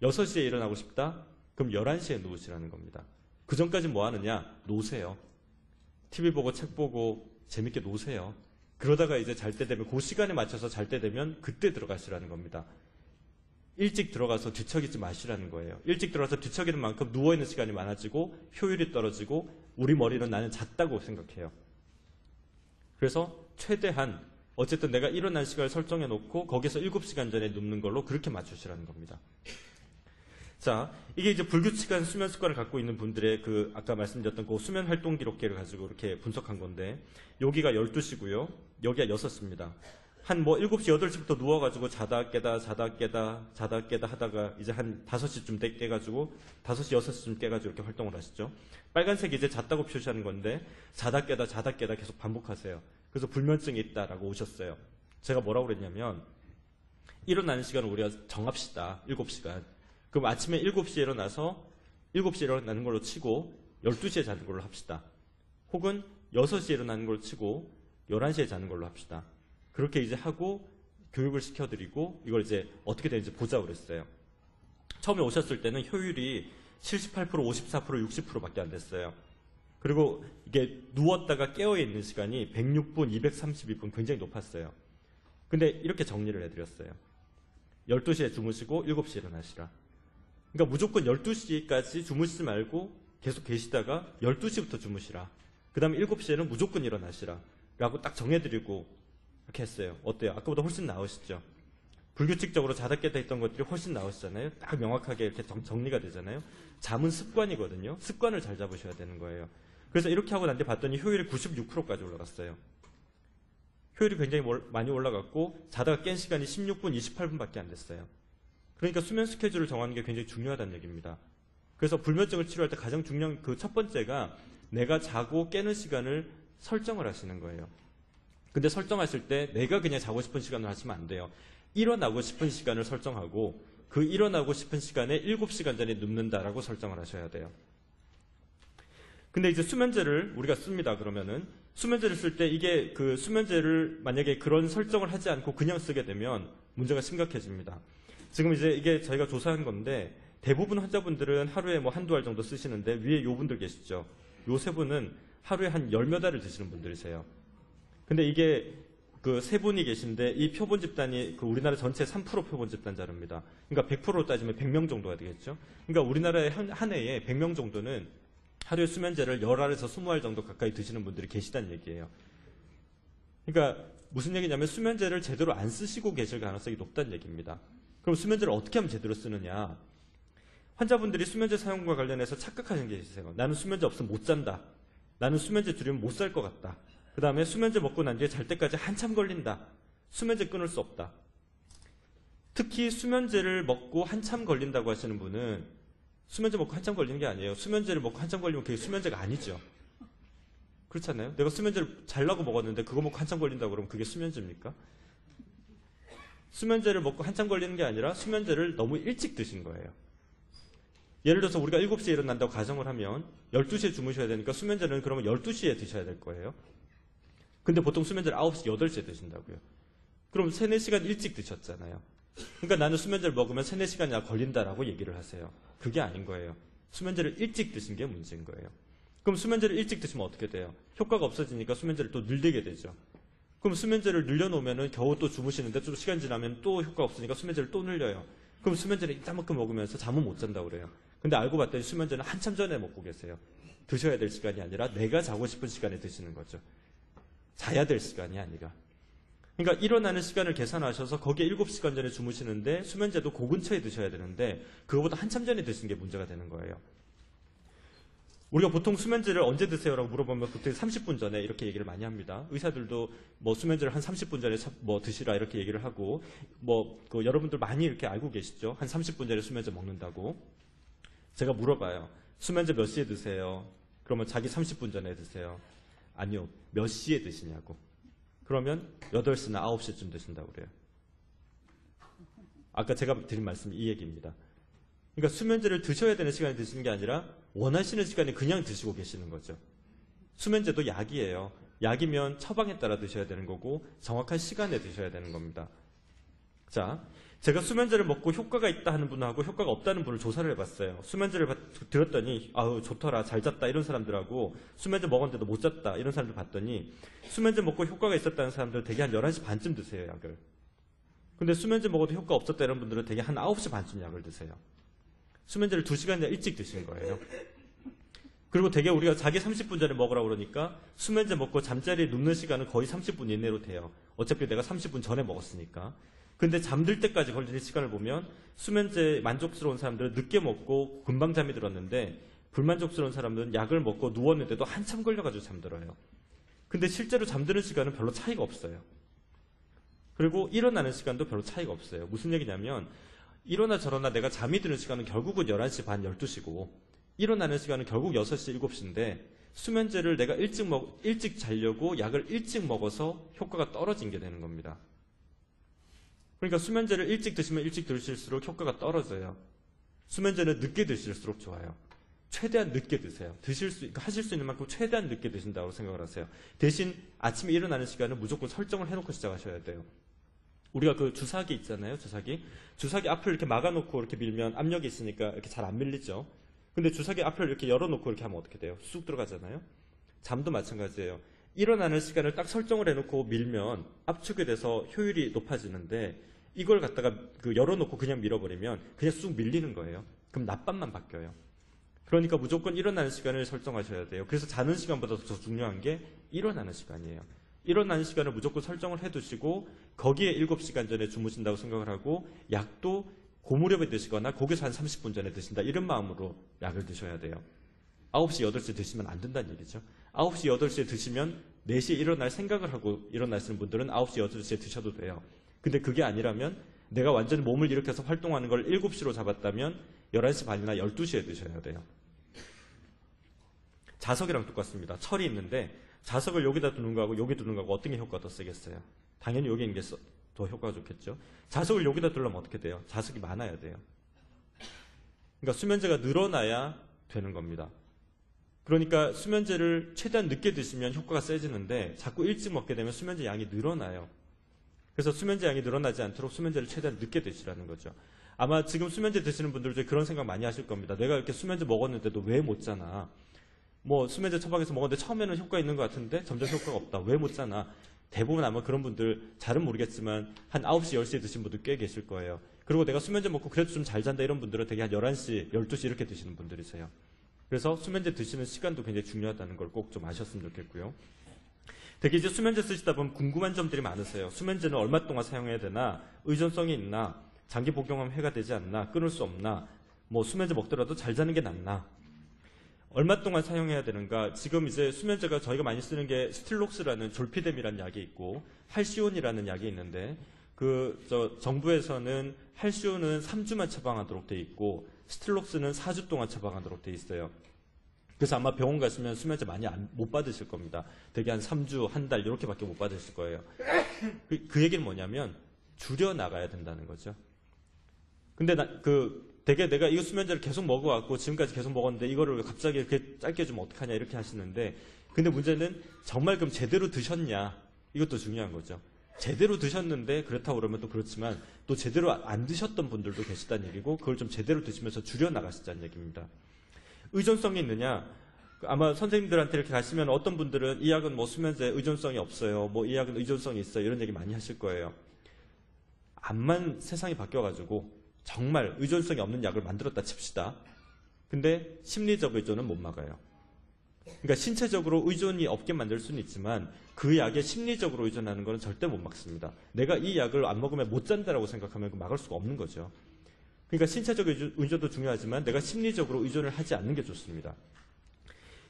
6시에 일어나고 싶다. 그럼 11시에 누우시라는 겁니다. 그 전까지 뭐 하느냐? 노세요. TV 보고 책 보고 재밌게 노세요. 그러다가 이제 잘 때 되면 그 시간에 맞춰서 잘 때 되면 그때 들어가시라는 겁니다. 일찍 들어가서 뒤척이지 마시라는 거예요. 일찍 들어가서 뒤척이는 만큼 누워있는 시간이 많아지고 효율이 떨어지고 우리 머리는 나는 잤다고 생각해요. 그래서 최대한 어쨌든 내가 일어날 시간을 설정해 놓고 거기서 7시간 전에 눕는 걸로 그렇게 맞추시라는 겁니다. 자, 이게 이제 불규칙한 수면 습관을 갖고 있는 분들의 그 아까 말씀드렸던 그 수면 활동 기록계를 가지고 이렇게 분석한 건데, 여기가 12시고요. 여기가 6시입니다. 한 뭐 7시, 8시부터 누워가지고 자다 깨다 하다가 이제 한 5시쯤 깨가지고 5시, 6시쯤 깨가지고 이렇게 활동을 하시죠. 빨간색이 이제 잤다고 표시하는 건데 자다 깨다 계속 반복하세요. 그래서 불면증이 있다라고 오셨어요. 제가 뭐라고 그랬냐면 일어나는 시간을 우리가 정합시다. 7시간. 그럼 아침에 7시에 일어나서 7시에 일어나는 걸로 치고 12시에 자는 걸로 합시다. 혹은 6시에 일어나는 걸로 치고 11시에 자는 걸로 합시다. 그렇게 이제 하고 교육을 시켜드리고 이걸 이제 어떻게 되는지 보자고 그랬어요. 처음에 오셨을 때는 효율이 78%, 54%, 60%밖에 안 됐어요. 그리고 이게 누웠다가 깨어있는 시간이 106분, 232분 굉장히 높았어요. 근데 이렇게 정리를 해드렸어요. 12시에 주무시고 7시에 일어나시라. 그러니까 무조건 12시까지 주무시지 말고 계속 계시다가 12시부터 주무시라. 그 다음에 7시에는 무조건 일어나시라. 라고 딱 정해드리고 이렇게 했어요. 어때요? 아까보다 훨씬 나으시죠? 불규칙적으로 자다 깼다 했던 것들이 훨씬 나으시잖아요. 딱 명확하게 이렇게 정리가 되잖아요. 잠은 습관이거든요. 습관을 잘 잡으셔야 되는 거예요. 그래서 이렇게 하고 난 뒤에 봤더니 효율이 96%까지 올라갔어요. 효율이 굉장히 많이 올라갔고 자다가 깬 시간이 16분 28분밖에 안 됐어요. 그러니까 수면 스케줄을 정하는 게 굉장히 중요하다는 얘기입니다. 그래서 불면증을 치료할 때 가장 중요한 그 첫 번째가 내가 자고 깨는 시간을 설정을 하시는 거예요. 근데 설정하실 때 내가 그냥 자고 싶은 시간을 하시면 안 돼요. 일어나고 싶은 시간을 설정하고 그 일어나고 싶은 시간에 7시간 전에 눕는다라고 설정을 하셔야 돼요. 근데 이제 수면제를 우리가 씁니다. 그러면은 수면제를 쓸 때 이게 그 수면제를 만약에 그런 설정을 하지 않고 그냥 쓰게 되면 문제가 심각해집니다. 지금 이제 이게 저희가 조사한 건데 대부분 환자분들은 하루에 뭐 한두 알 정도 쓰시는데 위에 요 분들 계시죠. 요 세 분은 하루에 한 10몇 알을 드시는 분들이세요. 근데 이게 그 세 분이 계신데 이 표본 집단이 그 우리나라 전체 3% 표본 집단 자료입니다. 그러니까 100%로 따지면 100명 정도가 되겠죠. 그러니까 우리나라의 한 해에 100명 정도는 하루에 수면제를 10알에서 20알 정도 가까이 드시는 분들이 계시다는 얘기예요. 그러니까 무슨 얘기냐면 수면제를 제대로 안 쓰시고 계실 가능성이 높다는 얘기입니다. 그럼 수면제를 어떻게 하면 제대로 쓰느냐. 환자분들이 수면제 사용과 관련해서 착각하시는 게 있으세요. 나는 수면제 없으면 못 잔다. 나는 수면제 줄이면 못 살 것 같다. 그 다음에 수면제 먹고 난 뒤에 잘 때까지 한참 걸린다. 수면제 끊을 수 없다. 특히 수면제를 먹고 한참 걸린다고 하시는 분은 수면제 먹고 한참 걸리는 게 아니에요. 수면제를 먹고 한참 걸리면 그게 수면제가 아니죠. 그렇잖아요. 내가 수면제를 잘라고 먹었는데 그거 먹고 한참 걸린다고 그러면 그게 수면제입니까? 수면제를 먹고 한참 걸리는 게 아니라 수면제를 너무 일찍 드신 거예요. 예를 들어서 우리가 7시에 일어난다고 가정을 하면 12시에 주무셔야 되니까 수면제는 그러면 12시에 드셔야 될 거예요. 근데 보통 수면제를 9시, 8시에 드신다고요. 그럼 3, 4시간 일찍 드셨잖아요. 그러니까 나는 수면제를 먹으면 3, 4시간이나 걸린다라고 얘기를 하세요. 그게 아닌 거예요. 수면제를 일찍 드신 게 문제인 거예요. 그럼 수면제를 일찍 드시면 어떻게 돼요? 효과가 없어지니까 수면제를 또 늘리게 되죠. 그럼 수면제를 늘려놓으면 겨우 또 주무시는데 좀 시간 지나면 또 효과가 없으니까 수면제를 또 늘려요. 그럼 수면제를 이따만큼 먹으면서 잠은 못 잔다고 그래요. 근데 알고 봤더니 수면제는 한참 전에 먹고 계세요. 드셔야 될 시간이 아니라 내가 자고 싶은 시간에 드시는 거죠. 자야 될 시간이 아니라. 그러니까 일어나는 시간을 계산하셔서 거기에 7시간 전에 주무시는데 수면제도 그 근처에 드셔야 되는데 그거보다 한참 전에 드시는 게 문제가 되는 거예요. 우리가 보통 수면제를 언제 드세요라고 물어보면 보통 30분 전에 이렇게 얘기를 많이 합니다. 의사들도 뭐 수면제를 한 30분 전에 뭐 드시라 이렇게 얘기를 하고 그 여러분들 많이 이렇게 알고 계시죠? 한 30분 전에 수면제 먹는다고. 제가 물어봐요. 수면제 몇 시에 드세요? 그러면 자기 30분 전에 드세요. 아니요. 몇 시에 드시냐고. 그러면 8시나 9시쯤 드신다고 그래요. 아까 제가 드린 말씀이 이 얘기입니다. 그러니까 수면제를 드셔야 되는 시간에 드시는 게 아니라 원하시는 시간에 그냥 드시고 계시는 거죠. 수면제도 약이에요. 약이면 처방에 따라 드셔야 되는 거고 정확한 시간에 드셔야 되는 겁니다. 자, 제가 수면제를 먹고 효과가 있다 하는 분하고 효과가 없다는 분을 조사를 해봤어요. 수면제를 들었더니 아우 좋더라 잘 잤다 이런 사람들하고 수면제 먹었는데도 못 잤다 이런 사람들 봤더니 수면제 먹고 효과가 있었다는 사람들은 대개 한 11시 반쯤 드세요 약을. 근데 수면제 먹어도 효과 없었다 이런 분들은 대개 한 9시 반쯤 약을 드세요. 수면제를 2시간이나 일찍 드신 거예요. 그리고 대개 우리가 자기 30분 전에 먹으라고 그러니까 수면제 먹고 잠자리에 눕는 시간은 거의 30분 이내로 돼요. 어차피 내가 30분 전에 먹었으니까. 근데 잠들 때까지 걸리는 시간을 보면 수면제 만족스러운 사람들은 늦게 먹고 금방 잠이 들었는데 불만족스러운 사람들은 약을 먹고 누웠는데도 한참 걸려가지고 잠들어요. 근데 실제로 잠드는 시간은 별로 차이가 없어요. 그리고 일어나는 시간도 별로 차이가 없어요. 무슨 얘기냐면 이러나 저러나 내가 잠이 드는 시간은 결국은 11시 반, 12시고 일어나는 시간은 결국 6시, 7시인데 수면제를 내가 일찍 자려고 약을 일찍 먹어서 효과가 떨어진 게 되는 겁니다. 그러니까 수면제를 일찍 드시면 일찍 드실수록 효과가 떨어져요. 수면제는 늦게 드실수록 좋아요. 최대한 늦게 드세요. 하실 수 있는 만큼 최대한 늦게 드신다고 생각을 하세요. 대신 아침에 일어나는 시간을 무조건 설정을 해놓고 시작하셔야 돼요. 우리가 그 주사기 있잖아요. 주사기 앞을 이렇게 막아놓고 이렇게 밀면 압력이 있으니까 이렇게 잘 안 밀리죠. 근데 주사기 앞을 이렇게 열어놓고 이렇게 하면 어떻게 돼요? 쑥 들어가잖아요. 잠도 마찬가지예요. 일어나는 시간을 딱 설정을 해놓고 밀면 압축이 돼서 효율이 높아지는데 이걸 갖다가 열어놓고 그냥 밀어버리면 그냥 쑥 밀리는 거예요. 그럼 낮밤만 바뀌어요. 그러니까 무조건 일어나는 시간을 설정하셔야 돼요. 그래서 자는 시간보다 더 중요한 게 일어나는 시간이에요. 일어나는 시간을 무조건 설정을 해두시고 거기에 7시간 전에 주무신다고 생각을 하고 약도 고무렵에 드시거나 거기서 한 30분 전에 드신다 이런 마음으로 약을 드셔야 돼요. 9시, 8시에 드시면 안 된다는 얘기죠. 9시, 8시에 드시면 4시에 일어날 생각을 하고 일어나시는 분들은 9시, 8시에 드셔도 돼요. 근데 그게 아니라면 내가 완전히 몸을 일으켜서 활동하는 걸 7시로 잡았다면 11시 반이나 12시에 드셔야 돼요. 자석이랑 똑같습니다. 철이 있는데 자석을 여기다 두는 거하고 여기 두는 거하고 어떤 게 효과가 더 세겠어요? 당연히 여기 있는 게 더 효과가 좋겠죠. 자석을 여기다 두려면 어떻게 돼요? 자석이 많아야 돼요. 그러니까 수면제가 늘어나야 되는 겁니다. 그러니까 수면제를 최대한 늦게 드시면 효과가 세지는데 자꾸 일찍 먹게 되면 수면제 양이 늘어나요. 그래서 수면제 양이 늘어나지 않도록 수면제를 최대한 늦게 드시라는 거죠. 아마 지금 수면제 드시는 분들 중에 그런 생각 많이 하실 겁니다. 내가 이렇게 수면제 먹었는데도 왜 못 자나? 뭐 수면제 처방해서 먹었는데 처음에는 효과 있는 것 같은데 점점 효과가 없다. 왜 못 자나? 대부분 아마 그런 분들 잘은 모르겠지만 한 9시, 10시에 드신 분들 꽤 계실 거예요. 그리고 내가 수면제 먹고 그래도 좀 잘 잔다 이런 분들은 되게 한 11시, 12시 이렇게 드시는 분들이세요. 그래서 수면제 드시는 시간도 굉장히 중요하다는 걸 꼭 좀 아셨으면 좋겠고요. 되게 이제 수면제 쓰시다 보면 궁금한 점들이 많으세요. 수면제는 얼마 동안 사용해야 되나? 의존성이 있나? 장기 복용하면 해가 되지 않나? 끊을 수 없나? 뭐 수면제 먹더라도 잘 자는 게 낫나? 얼마 동안 사용해야 되는가? 지금 이제 수면제가 저희가 많이 쓰는 게 스틸록스라는 졸피뎀이라는 약이 있고 할시온이라는 약이 있는데 정부에서는 할시온은 3주만 처방하도록 돼 있고 스틸록스는 4주 동안 처방하도록 돼 있어요. 그래서 아마 병원 가시면 수면제 많이 못 받으실 겁니다. 되게 한 3주, 한 달 이렇게밖에 못 받으실 거예요. 그 얘기는 뭐냐면 줄여 나가야 된다는 거죠. 근데 되게 내가 이 수면제를 계속 먹어왔고 지금까지 계속 먹었는데 이거를 갑자기 이렇게 짧게 주면 어떡하냐 이렇게 하시는데, 근데 문제는 정말 그럼 제대로 드셨냐, 이것도 중요한 거죠. 제대로 드셨는데 그렇다고 그러면 또 그렇지만 또 제대로 안 드셨던 분들도 계시다는 얘기고, 그걸 좀 제대로 드시면서 줄여 나가시자는 얘기입니다. 의존성이 있느냐? 아마 선생님들한테 이렇게 가시면 어떤 분들은 이 약은 뭐 수면제 의존성이 없어요, 뭐 이 약은 의존성이 있어요, 이런 얘기 많이 하실 거예요. 암만 세상이 바뀌어가지고 정말 의존성이 없는 약을 만들었다 칩시다. 근데 심리적 의존은 못 막아요. 그러니까 신체적으로 의존이 없게 만들 수는 있지만 그 약에 심리적으로 의존하는 것은 절대 못 막습니다. 내가 이 약을 안 먹으면 못 잔다라고 생각하면 막을 수가 없는 거죠. 그러니까 신체적 의존도 중요하지만 내가 심리적으로 의존을 하지 않는 게 좋습니다.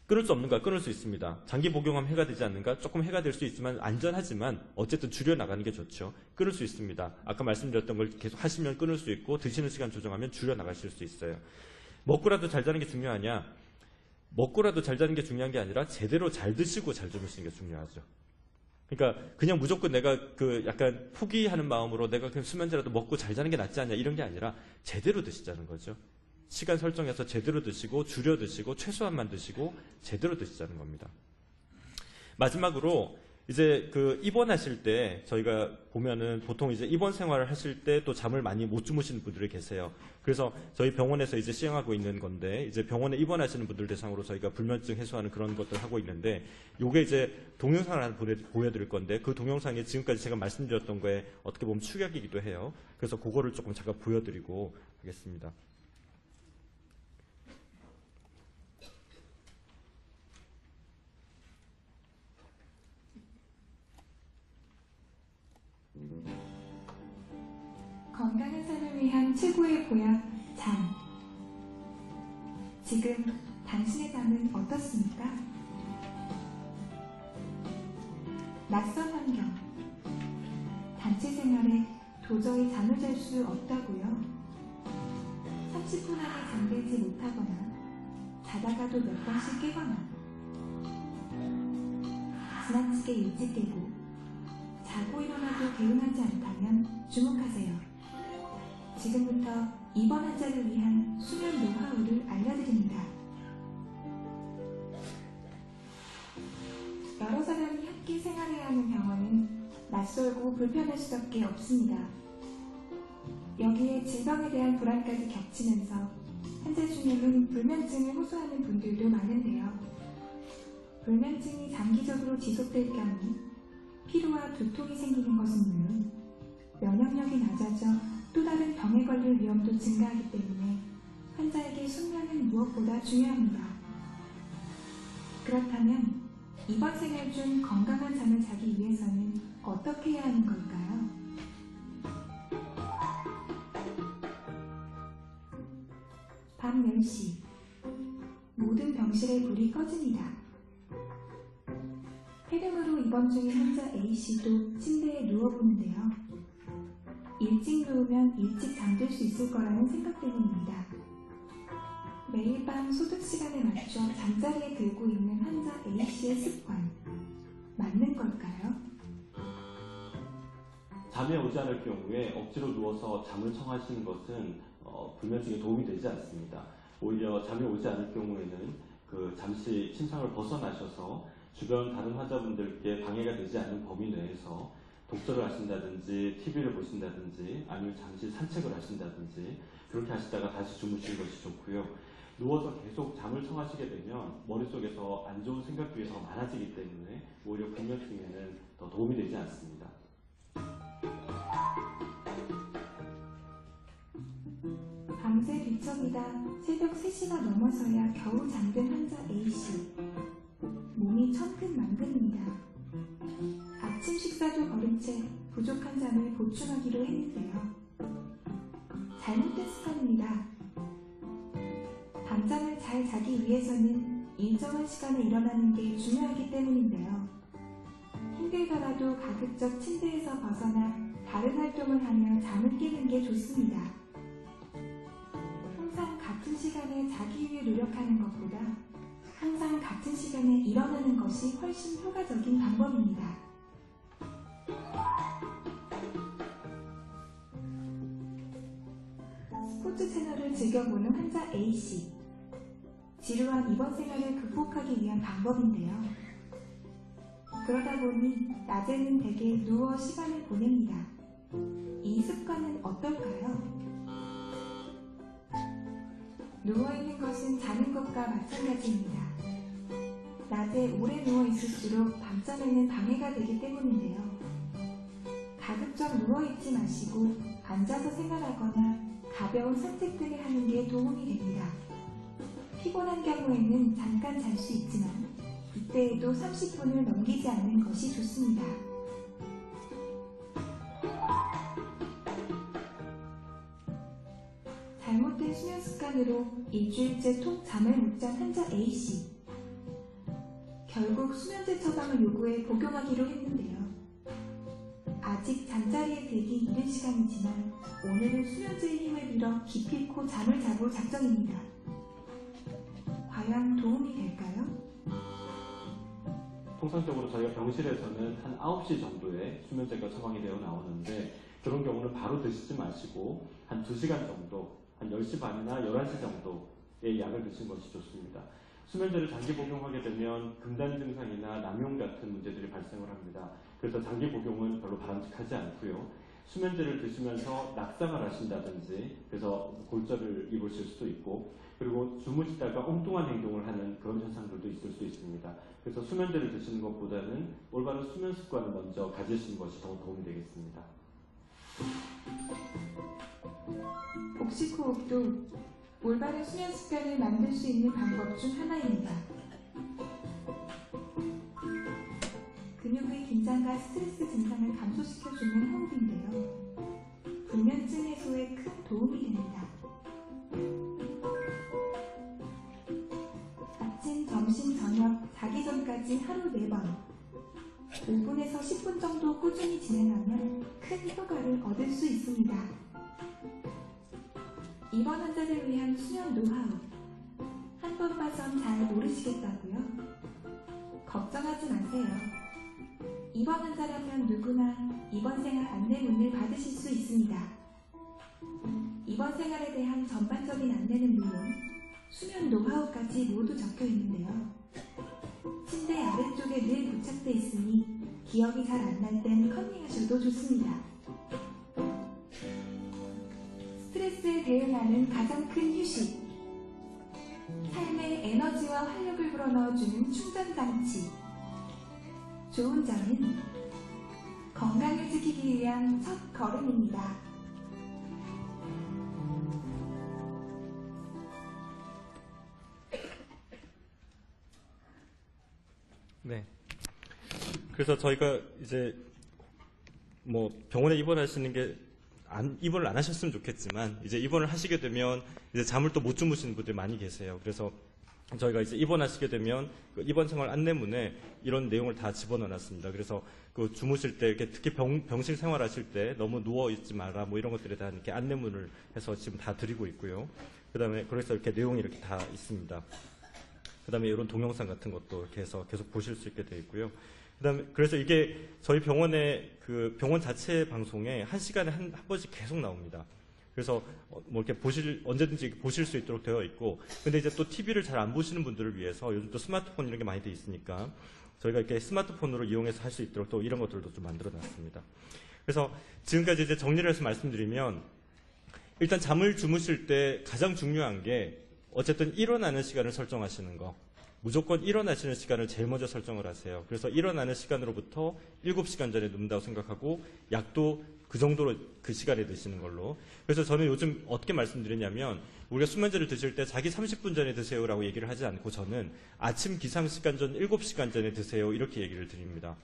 끊을 수 없는가? 끊을 수 있습니다. 장기 복용하면 해가 되지 않는가? 조금 해가 될 수 있지만 안전하지만 어쨌든 줄여나가는 게 좋죠. 끊을 수 있습니다. 아까 말씀드렸던 걸 계속 하시면 끊을 수 있고, 드시는 시간 조정하면 줄여나가실 수 있어요. 먹고라도 잘 자는 게 중요하냐? 먹고라도 잘 자는 게 중요한 게 아니라 제대로 잘 드시고 잘 주무시는 게 중요하죠. 그러니까 그냥 무조건 내가 약간 포기하는 마음으로 내가 그냥 수면제라도 먹고 잘 자는 게 낫지 않냐 이런 게 아니라 제대로 드시자는 거죠. 시간 설정해서 제대로 드시고 줄여 드시고 최소한만 드시고 제대로 드시자는 겁니다. 마지막으로 이제 입원하실 때 저희가 보면은 보통 이제 입원 생활을 하실 때 또 잠을 많이 못 주무시는 분들이 계세요. 그래서 저희 병원에서 이제 시행하고 있는 건데, 이제 병원에 입원하시는 분들 대상으로 저희가 불면증 해소하는 그런 것들을 하고 있는데, 요게 이제 동영상을 하나 보여드릴 건데, 그 동영상이 지금까지 제가 말씀드렸던 거에 어떻게 보면 축약이기도 해요. 그래서 그거를 조금 잠깐 보여드리고 하겠습니다. 건강한 삶을 위한 최고의 보약, 잠. 지금 당신의 잠은 어떻습니까? 낯선 환경, 단체 생활에 도저히 잠을 잘 수 없다고요? 30분 안에 잠들지 못하거나 자다가도 몇 번씩 깨거나 지나치게 일찍 깨고 자고 일어나도 개운하지 않다면 주목하세요. 지금부터 입원 환자를 위한 수면 노하우를 알려드립니다. 여러 사람이 함께 생활해야 하는 병원은 낯설고 불편할 수밖에 없습니다. 여기에 질병에 대한 불안까지 겹치면서 환자 중에는 불면증을 호소하는 분들도 많은데요. 불면증이 장기적으로 지속될 경우 피로와 두통이 생기는 것은 물론 면역력이 낮아져 또 다른 병에 걸릴 위험도 증가하기 때문에 환자에게 숙면은 무엇보다 중요합니다. 그렇다면 입원 생활 중 건강한 잠을 자기 위해서는 어떻게 해야 하는 걸까요? 밤 10시 모든 병실의 불이 꺼집니다. 폐렴으로 입원 중인 환자 A씨도 침대에 누워보는데요. 일찍 누우면 일찍 잠들 수 있을 거라는 생각 때문입니다. 매일 밤 소득 시간에 맞춰 잠자리에 들고 있는 환자 A씨의 습관, 맞는 걸까요? 잠이 오지 않을 경우에 억지로 누워서 잠을 청하시는 것은 불면증에 도움이 되지 않습니다. 오히려 잠이 오지 않을 경우에는 잠시 침상을 벗어나셔서 주변 다른 환자분들께 방해가 되지 않는 범위 내에서 독서를 하신다든지 TV를 보신다든지 아니면 잠시 산책을 하신다든지 그렇게 하시다가 다시 주무시는 것이 좋고요. 누워서 계속 잠을 청하시게 되면 머릿속에서 안 좋은 생각들이 더 많아지기 때문에 오히려 불면증에는 더 도움이 되지 않습니다. 밤새 뒤척이다 새벽 3시가 넘어서야 겨우 잠든 환자 A씨. 몸이 천근만근입니다. 아침 식사도 거른 채 부족한 잠을 보충하기로 했는데요. 잘못된 습관입니다. 밤잠을 잘 자기 위해서는 일정한 시간에 일어나는 게 중요하기 때문인데요. 힘들더라도 가급적 침대에서 벗어나 다른 활동을 하며 잠을 깨는 게 좋습니다. 항상 같은 시간에 자기 위해 노력하는 것보다 항상 같은 시간에 일어나는 것이 훨씬 효과적인 방법입니다. 스포츠 채널을 즐겨보는 환자 A씨. 지루한 입원 생활을 극복하기 위한 방법인데요. 그러다 보니 낮에는 대개 누워 시간을 보냅니다. 이 습관은 어떨까요? 누워있는 것은 자는 것과 마찬가지입니다. 낮에 오래 누워있을수록 밤잠에는 방해가 되기 때문인데요. 가급적 누워있지 마시고 앉아서 생활하거나 가벼운 산책들을 하는 게 도움이 됩니다. 피곤한 경우에는 잠깐 잘 수 있지만 이때에도 30분을 넘기지 않는 것이 좋습니다. 잘못된 수면 습관으로 일주일째 통 잠을 못 잔 환자 A씨. 결국 수면제 처방을 요구해 복용하기로 했는데요. 아직 잠자리에 들기 이른 시간이지만 오늘은 수면제의 힘을 빌어 기필코 잠을 자볼 작정입니다. 과연 도움이 될까요? 통상적으로 저희가 병실에서는 한 9시 정도에 수면제가 처방이 되어 나오는데 그런 경우는 바로 드시지 마시고 한 2시간 정도, 한 10시 반이나 11시 정도의 약을 드시는 것이 좋습니다. 수면제를 장기 복용하게 되면 금단 증상이나 남용 같은 문제들이 발생을 합니다. 그래서 장기 복용은 별로 바람직하지 않고요. 수면제를 드시면서 낙상을 하신다든지 그래서 골절을 입으실 수도 있고 그리고 주무시다가 엉뚱한 행동을 하는 그런 현상들도 있을 수 있습니다. 그래서 수면제를 드시는 것보다는 올바른 수면 습관을 먼저 가지시는 것이 더 도움이 되겠습니다. 복식호흡도 올바른 수면 습관을 만들 수 있는 방법 중 하나입니다. 근육의 긴장과 스트레스 증상을 감소시켜주는 호흡인데요. 불면증 해소에 큰 도움이 됩니다. 아침, 점심, 저녁, 자기 전까지 하루 4번, 5분에서 10분 정도 꾸준히 진행하면 큰 효과를 얻을 수 있습니다. 입원 환자를 위한 수면 노하우. 한 번 봐선 잘 모르시겠다고요? 걱정하지 마세요. 입원 환자라면 누구나 입원 생활 안내문을 받으실 수 있습니다. 입원 생활에 대한 전반적인 안내는 물론 수면 노하우까지 모두 적혀 있는데요. 침대 아래쪽에 늘 부착돼 있으니 기억이 잘 안 날 땐 컨닝하셔도 좋습니다. 스트레스에 대응하는 가장 큰 휴식. 삶에 에너지와 활력을 불어넣어주는 충전장치. 좋은 점은 건강을 지키기 위한 첫 걸음입니다. 네. 그래서 저희가 이제 뭐 병원에 입원하시는 게 입원을 안 하셨으면 좋겠지만 이제 입원을 하시게 되면 이제 잠을 또 못 주무시는 분들이 많이 계세요. 그래서 저희가 이제 입원하시게 되면 그 입원 생활 안내문에 이런 내용을 다 집어넣어놨습니다. 그래서 그 주무실 때 이렇게 특히 병실 생활하실 때 너무 누워 있지 마라 뭐 이런 것들에 대한 이렇게 안내문을 해서 지금 다 드리고 있고요. 그다음에 그래서 이렇게 내용이 이렇게 다 있습니다. 그다음에 이런 동영상 같은 것도 이렇게 해서 계속 보실 수 있게 되어 있고요. 그다음에 그래서 이게 저희 병원의 그 병원 자체 방송에 1시간에 한 번씩 계속 나옵니다. 그래서 뭐 이렇게 언제든지 보실 수 있도록 되어 있고, 근데 이제 또 TV를 잘 안 보시는 분들을 위해서 요즘 또 스마트폰 이런 게 많이 돼 있으니까 저희가 이렇게 스마트폰으로 이용해서 할 수 있도록 또 이런 것들도 좀 만들어 놨습니다. 그래서 지금까지 이제 정리를 해서 말씀드리면 일단 잠을 주무실 때 가장 중요한 게 어쨌든 일어나는 시간을 설정하시는 거. 무조건 일어나시는 시간을 제일 먼저 설정을 하세요. 그래서 일어나는 시간으로부터 7시간 전에 눕는다고 생각하고 약도 그 정도로 그 시간에 드시는 걸로. 그래서 저는 요즘 어떻게 말씀드리냐면 우리가 수면제를 드실 때 자기 30분 전에 드세요라고 얘기를 하지 않고 저는 아침 기상시간 전 7시간 전에 드세요 이렇게 얘기를 드립니다.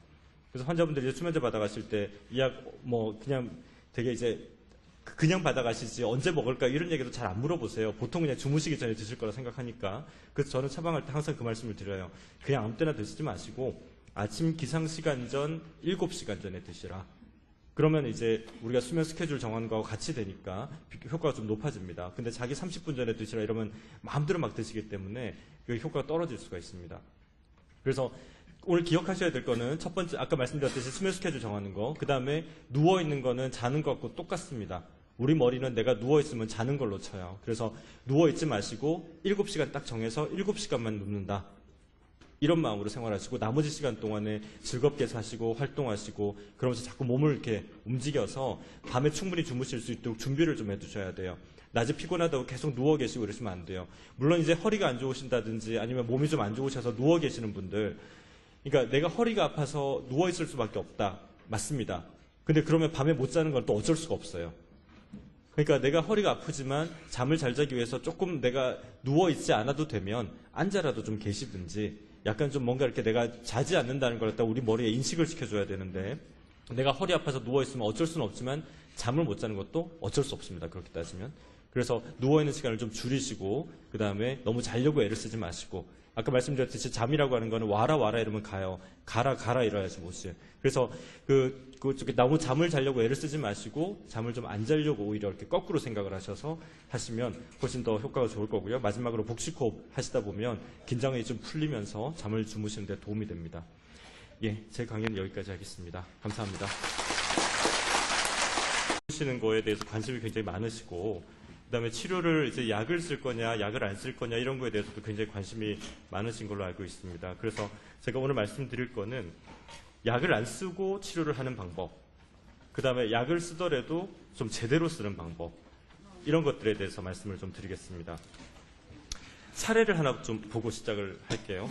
그래서 환자분들이 이제 수면제 받아가실 때 이 약 뭐 그냥 되게 이제 그냥 받아가시지 언제 먹을까 이런 얘기도 잘 안 물어보세요. 보통 그냥 주무시기 전에 드실 거라 생각하니까. 그래서 저는 처방할 때 항상 그 말씀을 드려요. 그냥 아무 때나 드시지 마시고 아침 기상시간 전 7시간 전에 드시라. 그러면 이제 우리가 수면 스케줄 정하는 거하고 같이 되니까 효과가 좀 높아집니다. 근데 자기 30분 전에 드시라 이러면 마음대로 막 드시기 때문에 그 효과가 떨어질 수가 있습니다. 그래서 오늘 기억하셔야 될 거는 첫 번째, 아까 말씀드렸듯이 수면 스케줄 정하는 거, 그 다음에 누워있는 거는 자는 것과 똑같습니다. 우리 머리는 내가 누워있으면 자는 걸로 쳐요. 그래서 누워있지 마시고 7시간 딱 정해서 7시간만 눕는다. 이런 마음으로 생활하시고 나머지 시간 동안에 즐겁게 사시고 활동하시고 그러면서 자꾸 몸을 이렇게 움직여서 밤에 충분히 주무실 수 있도록 준비를 좀 해두셔야 돼요. 낮에 피곤하다고 계속 누워 계시고 그러시면 안 돼요. 물론 이제 허리가 안 좋으신다든지 아니면 몸이 좀 안 좋으셔서 누워 계시는 분들, 그러니까 내가 허리가 아파서 누워 있을 수밖에 없다. 맞습니다. 근데 그러면 밤에 못 자는 건 또 어쩔 수가 없어요. 그러니까 내가 허리가 아프지만 잠을 잘 자기 위해서 조금 내가 누워 있지 않아도 되면 앉아라도 좀 계시든지 약간 좀 뭔가 이렇게 내가 자지 않는다는 걸 갖다 우리 머리에 인식을 시켜줘야 되는데, 내가 허리 아파서 누워있으면 어쩔 수는 없지만 잠을 못 자는 것도 어쩔 수 없습니다. 그렇게 따지면. 그래서 누워있는 시간을 좀 줄이시고, 그 다음에 너무 자려고 애를 쓰지 마시고, 아까 말씀드렸듯이 잠이라고 하는 거는 와라 이러면 가요. 가라 이래야지 못이에요. 그래서 너무 잠을 자려고 애를 쓰지 마시고 잠을 좀 안 자려고 오히려 이렇게 거꾸로 생각을 하셔서 하시면 훨씬 더 효과가 좋을 거고요. 마지막으로 복식호흡 하시다 보면 긴장이 좀 풀리면서 잠을 주무시는 데 도움이 됩니다. 예, 제 강의는 여기까지 하겠습니다. 감사합니다. 하시는 거에 대해서 관심이 굉장히 많으시고, 그다음에 치료를 이제 약을 쓸 거냐, 약을 안 쓸 거냐 이런 거에 대해서도 굉장히 관심이 많으신 걸로 알고 있습니다. 그래서 제가 오늘 말씀드릴 거는 약을 안 쓰고 치료를 하는 방법, 그다음에 약을 쓰더라도 좀 제대로 쓰는 방법, 이런 것들에 대해서 말씀을 좀 드리겠습니다. 사례를 하나 좀 보고 시작을 할게요.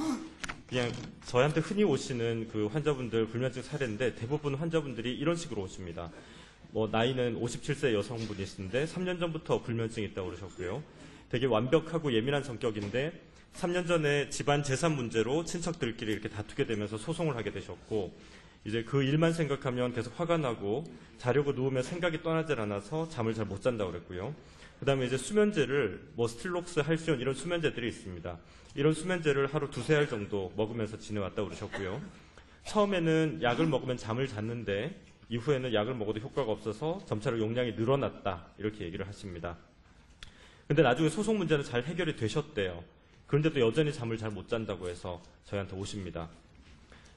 그냥 저한테 흔히 오시는 그 환자분들 불면증 사례인데 대부분 환자분들이 이런 식으로 오십니다. 나이는 57세 여성분이신데 3년 전부터 불면증이 있다고 그러셨고요. 되게 완벽하고 예민한 성격인데 3년 전에 집안 재산 문제로 친척들끼리 이렇게 다투게 되면서 소송을 하게 되셨고, 이제 그 일만 생각하면 계속 화가 나고 자려고 누우면 생각이 떠나질 않아서 잠을 잘 못 잔다고 그랬고요. 그 다음에 이제 수면제를 스틸록스, 할시온 이런 수면제들이 있습니다. 이런 수면제를 하루 2-3알 정도 먹으면서 지내왔다고 그러셨고요. 처음에는 약을 먹으면 잠을 잤는데 이후에는 약을 먹어도 효과가 없어서 점차로 용량이 늘어났다, 이렇게 얘기를 하십니다. 근데 나중에 소송 문제는 잘 해결이 되셨대요. 그런데도 여전히 잠을 잘 못 잔다고 해서 저희한테 오십니다.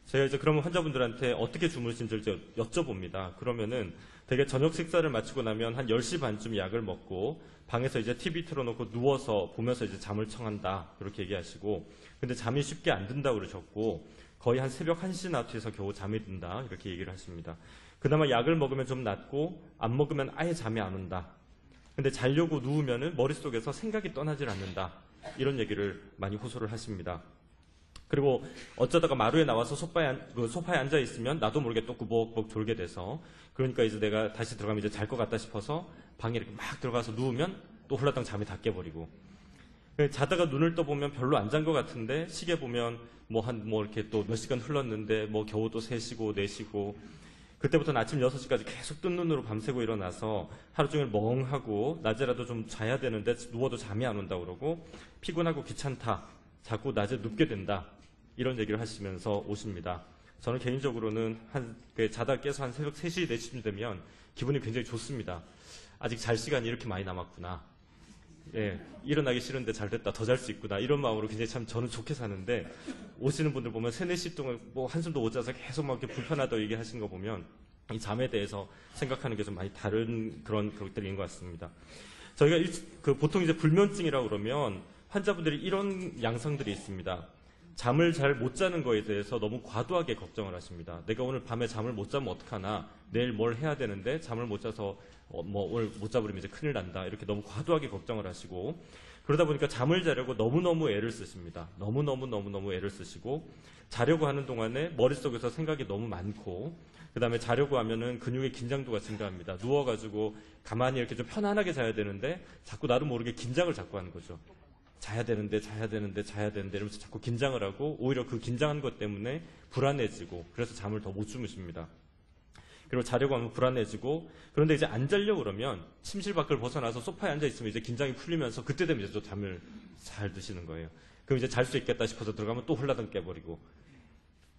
제가 이제 그러면 환자분들한테 어떻게 주무신지 여쭤봅니다. 그러면은 되게 저녁 식사를 마치고 나면 한 10시 반쯤 약을 먹고 방에서 이제 TV 틀어놓고 누워서 보면서 이제 잠을 청한다, 그렇게 얘기하시고, 근데 잠이 쉽게 안 든다고 그러셨고 거의 한 새벽 1시나 뒤에서 겨우 잠이 든다, 이렇게 얘기를 하십니다. 그나마 약을 먹으면 좀 낫고 안 먹으면 아예 잠이 안 온다. 근데 자려고 누우면은 머릿속에서 생각이 떠나질 않는다, 이런 얘기를 많이 호소를 하십니다. 그리고 어쩌다가 마루에 나와서 소파에 앉아 있으면 나도 모르게 또 꾸벅꾸벅 졸게 돼서, 그러니까 이제 내가 다시 들어가면 이제 잘 것 같다 싶어서 방에 이렇게 막 들어가서 누우면 또 홀라당 잠이 다 깨버리고, 자다가 눈을 떠보면 별로 안 잔 것 같은데 시계 보면 이렇게 또 몇 시간 흘렀는데 겨우 또 3시고 4시고, 그때부터는 아침 6시까지 계속 뜬 눈으로 밤새고 일어나서 하루 종일 멍하고 낮에라도 좀 자야 되는데 누워도 잠이 안 온다고 그러고, 피곤하고 귀찮다, 자꾸 낮에 눕게 된다, 이런 얘기를 하시면서 오십니다. 저는 개인적으로는 자다 깨서 한 새벽 3시, 4시쯤 되면 기분이 굉장히 좋습니다. 아직 잘 시간이 이렇게 많이 남았구나. 예, 일어나기 싫은데 잘 됐다, 더 잘 수 있구나, 이런 마음으로 굉장히 참 저는 좋게 사는데, 오시는 분들 보면 3-4시 동안 한숨도 못 자서 계속 막 이렇게 불편하다고 얘기하시는 거 보면 이 잠에 대해서 생각하는 게 좀 많이 다른 그런 것들인 것 같습니다. 저희가 보통 이제 불면증이라고 그러면 환자분들이 이런 양상들이 있습니다. 잠을 잘 못 자는 거에 대해서 너무 과도하게 걱정을 하십니다. 내가 오늘 밤에 잠을 못 자면 어떡하나, 내일 뭘 해야 되는데 잠을 못 자서 오늘 못 자버리면 이제 큰일 난다, 이렇게 너무 과도하게 걱정을 하시고, 그러다 보니까 잠을 자려고 너무너무 애를 쓰십니다. 너무너무 애를 쓰시고, 자려고 하는 동안에 머릿속에서 생각이 너무 많고, 그 다음에 자려고 하면은 근육의 긴장도가 증가합니다. 누워가지고 가만히 이렇게 좀 편안하게 자야 되는데 자꾸 나도 모르게 긴장을 자꾸 하는 거죠. 자야 되는데 이러면서 자꾸 긴장을 하고, 오히려 그 긴장한 것 때문에 불안해지고, 그래서 잠을 더 못 주무십니다. 그리고 자려고 하면 불안해지고, 그런데 이제 안 자려고 그러면 침실 밖을 벗어나서 소파에 앉아 있으면 이제 긴장이 풀리면서 그때 되면 이제 또 잠을 잘 드시는 거예요. 그럼 이제 잘 수 있겠다 싶어서 들어가면 또 홀라당 깨버리고.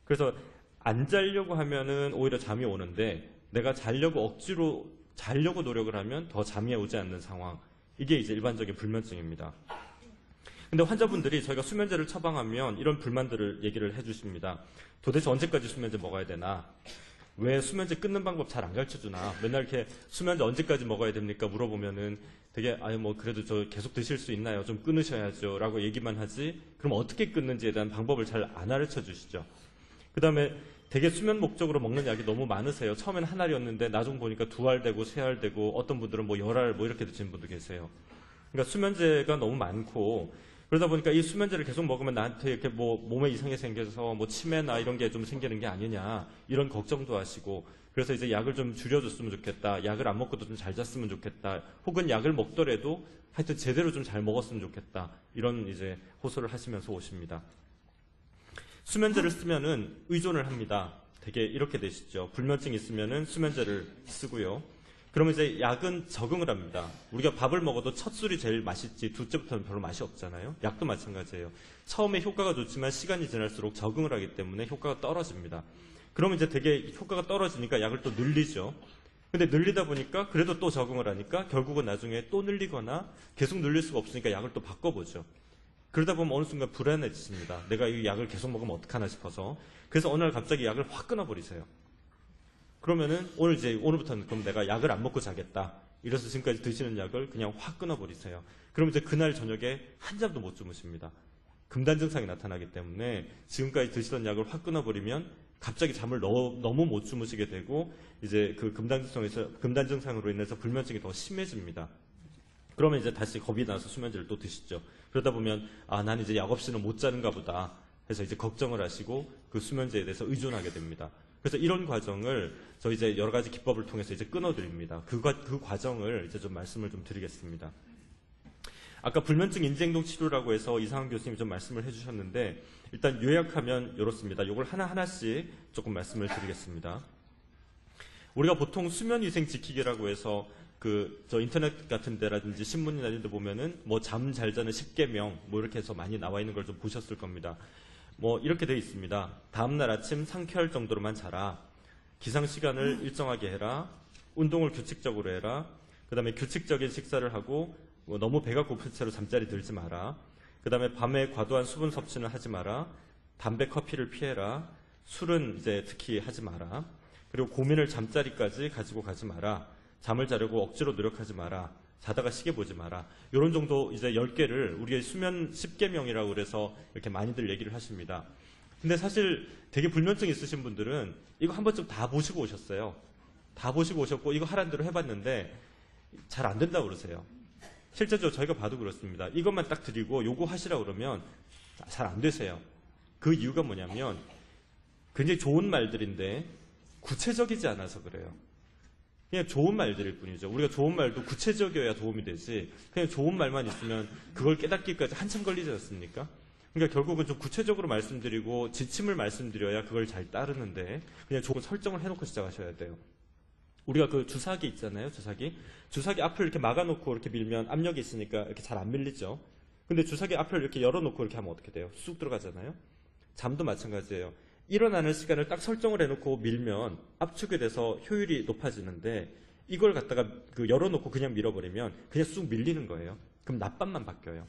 그래서 안 자려고 하면은 오히려 잠이 오는데, 내가 억지로 자려고 노력을 하면 더 잠이 오지 않는 상황. 이게 이제 일반적인 불면증입니다. 근데 환자분들이 저희가 수면제를 처방하면 이런 불만들을 얘기를 해주십니다. 도대체 언제까지 수면제 먹어야 되나? 왜 수면제 끊는 방법 잘 안 가르쳐주나? 맨날 이렇게 수면제 언제까지 먹어야 됩니까? 물어보면은 되게 그래도 저 계속 드실 수 있나요? 좀 끊으셔야죠 라고 얘기만 하지, 그럼 어떻게 끊는지에 대한 방법을 잘 안 가르쳐 주시죠. 그 다음에 되게 수면 목적으로 먹는 약이 너무 많으세요. 처음에는 한 알이었는데 나중 보니까 2알 되고 3알 되고 어떤 분들은 뭐 10알 뭐 이렇게 드시는 분도 계세요. 그러니까 수면제가 너무 많고, 그러다 보니까 이 수면제를 계속 먹으면 나한테 이렇게 뭐 몸에 이상이 생겨서 뭐 치매나 이런 게 좀 생기는 게 아니냐, 이런 걱정도 하시고, 그래서 이제 약을 좀 줄여줬으면 좋겠다, 약을 안 먹고도 좀 잘 잤으면 좋겠다, 혹은 약을 먹더라도 하여튼 제대로 좀 잘 먹었으면 좋겠다, 이런 이제 호소를 하시면서 오십니다. 수면제를 쓰면은 의존을 합니다. 되게 이렇게 되시죠. 불면증 있으면은 수면제를 쓰고요. 그러면 이제 약은 적응을 합니다. 우리가 밥을 먹어도 첫 술이 제일 맛있지 둘째부터는 별로 맛이 없잖아요. 약도 마찬가지예요. 처음에 효과가 좋지만 시간이 지날수록 적응을 하기 때문에 효과가 떨어집니다. 그러면 이제 되게 효과가 떨어지니까 약을 또 늘리죠. 근데 늘리다 보니까 그래도 또 적응을 하니까 결국은 나중에 또 늘리거나 계속 늘릴 수가 없으니까 약을 또 바꿔보죠. 그러다 보면 어느 순간 불안해지십니다. 내가 이 약을 계속 먹으면 어떡하나 싶어서. 그래서 어느 날 갑자기 약을 확 끊어버리세요. 그러면은 오늘부터는 그럼 내가 약을 안 먹고 자겠다. 이래서 지금까지 드시는 약을 그냥 확 끊어버리세요. 그럼 이제 그날 저녁에 한 잠도 못 주무십니다. 금단 증상이 나타나기 때문에 지금까지 드시던 약을 확 끊어버리면 갑자기 잠을 너무 못 주무시게 되고, 이제 그 금단 증상으로 인해서 불면증이 더 심해집니다. 그러면 이제 다시 겁이 나서 수면제를 또 드시죠. 그러다 보면 난 이제 약 없이는 못 자는가 보다 해서 이제 걱정을 하시고 그 수면제에 대해서 의존하게 됩니다. 그래서 이런 과정을 저희 이제 여러 가지 기법을 통해서 이제 끊어드립니다. 그 과정을 이제 좀 말씀을 좀 드리겠습니다. 아까 불면증 인지행동 치료라고 해서 이상한 교수님이 좀 말씀을 해주셨는데, 일단 요약하면 이렇습니다. 이걸 하나하나씩 조금 말씀을 드리겠습니다. 우리가 보통 수면위생 지키기라고 해서 저 인터넷 같은 데라든지 신문이나 이런 데 보면은 뭐 잠 잘 자는 10계명 뭐 이렇게 해서 많이 나와 있는 걸 좀 보셨을 겁니다. 뭐 이렇게 되어 있습니다. 다음날 아침 상쾌할 정도로만 자라. 기상시간을 일정하게 해라. 운동을 규칙적으로 해라. 그 다음에 규칙적인 식사를 하고 너무 배가 고픈 채로 잠자리 들지 마라. 그 다음에 밤에 과도한 수분 섭취는 하지 마라. 담배, 커피를 피해라. 술은 이제 특히 하지 마라. 그리고 고민을 잠자리까지 가지고 가지 마라. 잠을 자려고 억지로 노력하지 마라. 자다가 시계 보지 마라. 이런 정도 이제 10개를 우리의 수면 10계명이라고 그래서 이렇게 많이들 얘기를 하십니다. 근데 사실 되게 불면증 있으신 분들은 이거 한 번쯤 다 보시고 오셨어요. 다 보시고 오셨고 이거 하라는 대로 해봤는데 잘 안 된다고 그러세요. 실제적으로 저희가 봐도 그렇습니다. 이것만 딱 드리고 요거 하시라고 그러면 잘 안 되세요. 그 이유가 뭐냐면 굉장히 좋은 말들인데 구체적이지 않아서 그래요. 그냥 좋은 말들일 뿐이죠. 우리가 좋은 말도 구체적이어야 도움이 되지, 그냥 좋은 말만 있으면 그걸 깨닫기까지 한참 걸리지 않습니까? 그러니까 결국은 좀 구체적으로 말씀드리고 지침을 말씀드려야 그걸 잘 따르는데, 그냥 좋은 설정을 해놓고 시작하셔야 돼요. 우리가 그 주사기 있잖아요. 주사기 앞을 이렇게 막아놓고 이렇게 밀면 압력이 있으니까 이렇게 잘 안 밀리죠. 근데 주사기 앞을 이렇게 열어놓고 이렇게 하면 어떻게 돼요? 쑥 들어가잖아요. 잠도 마찬가지예요. 일어나는 시간을 딱 설정을 해놓고 밀면 압축이 돼서 효율이 높아지는데, 이걸 갖다가 열어놓고 그냥 밀어버리면 그냥 쑥 밀리는 거예요. 그럼 낮밤만 바뀌어요.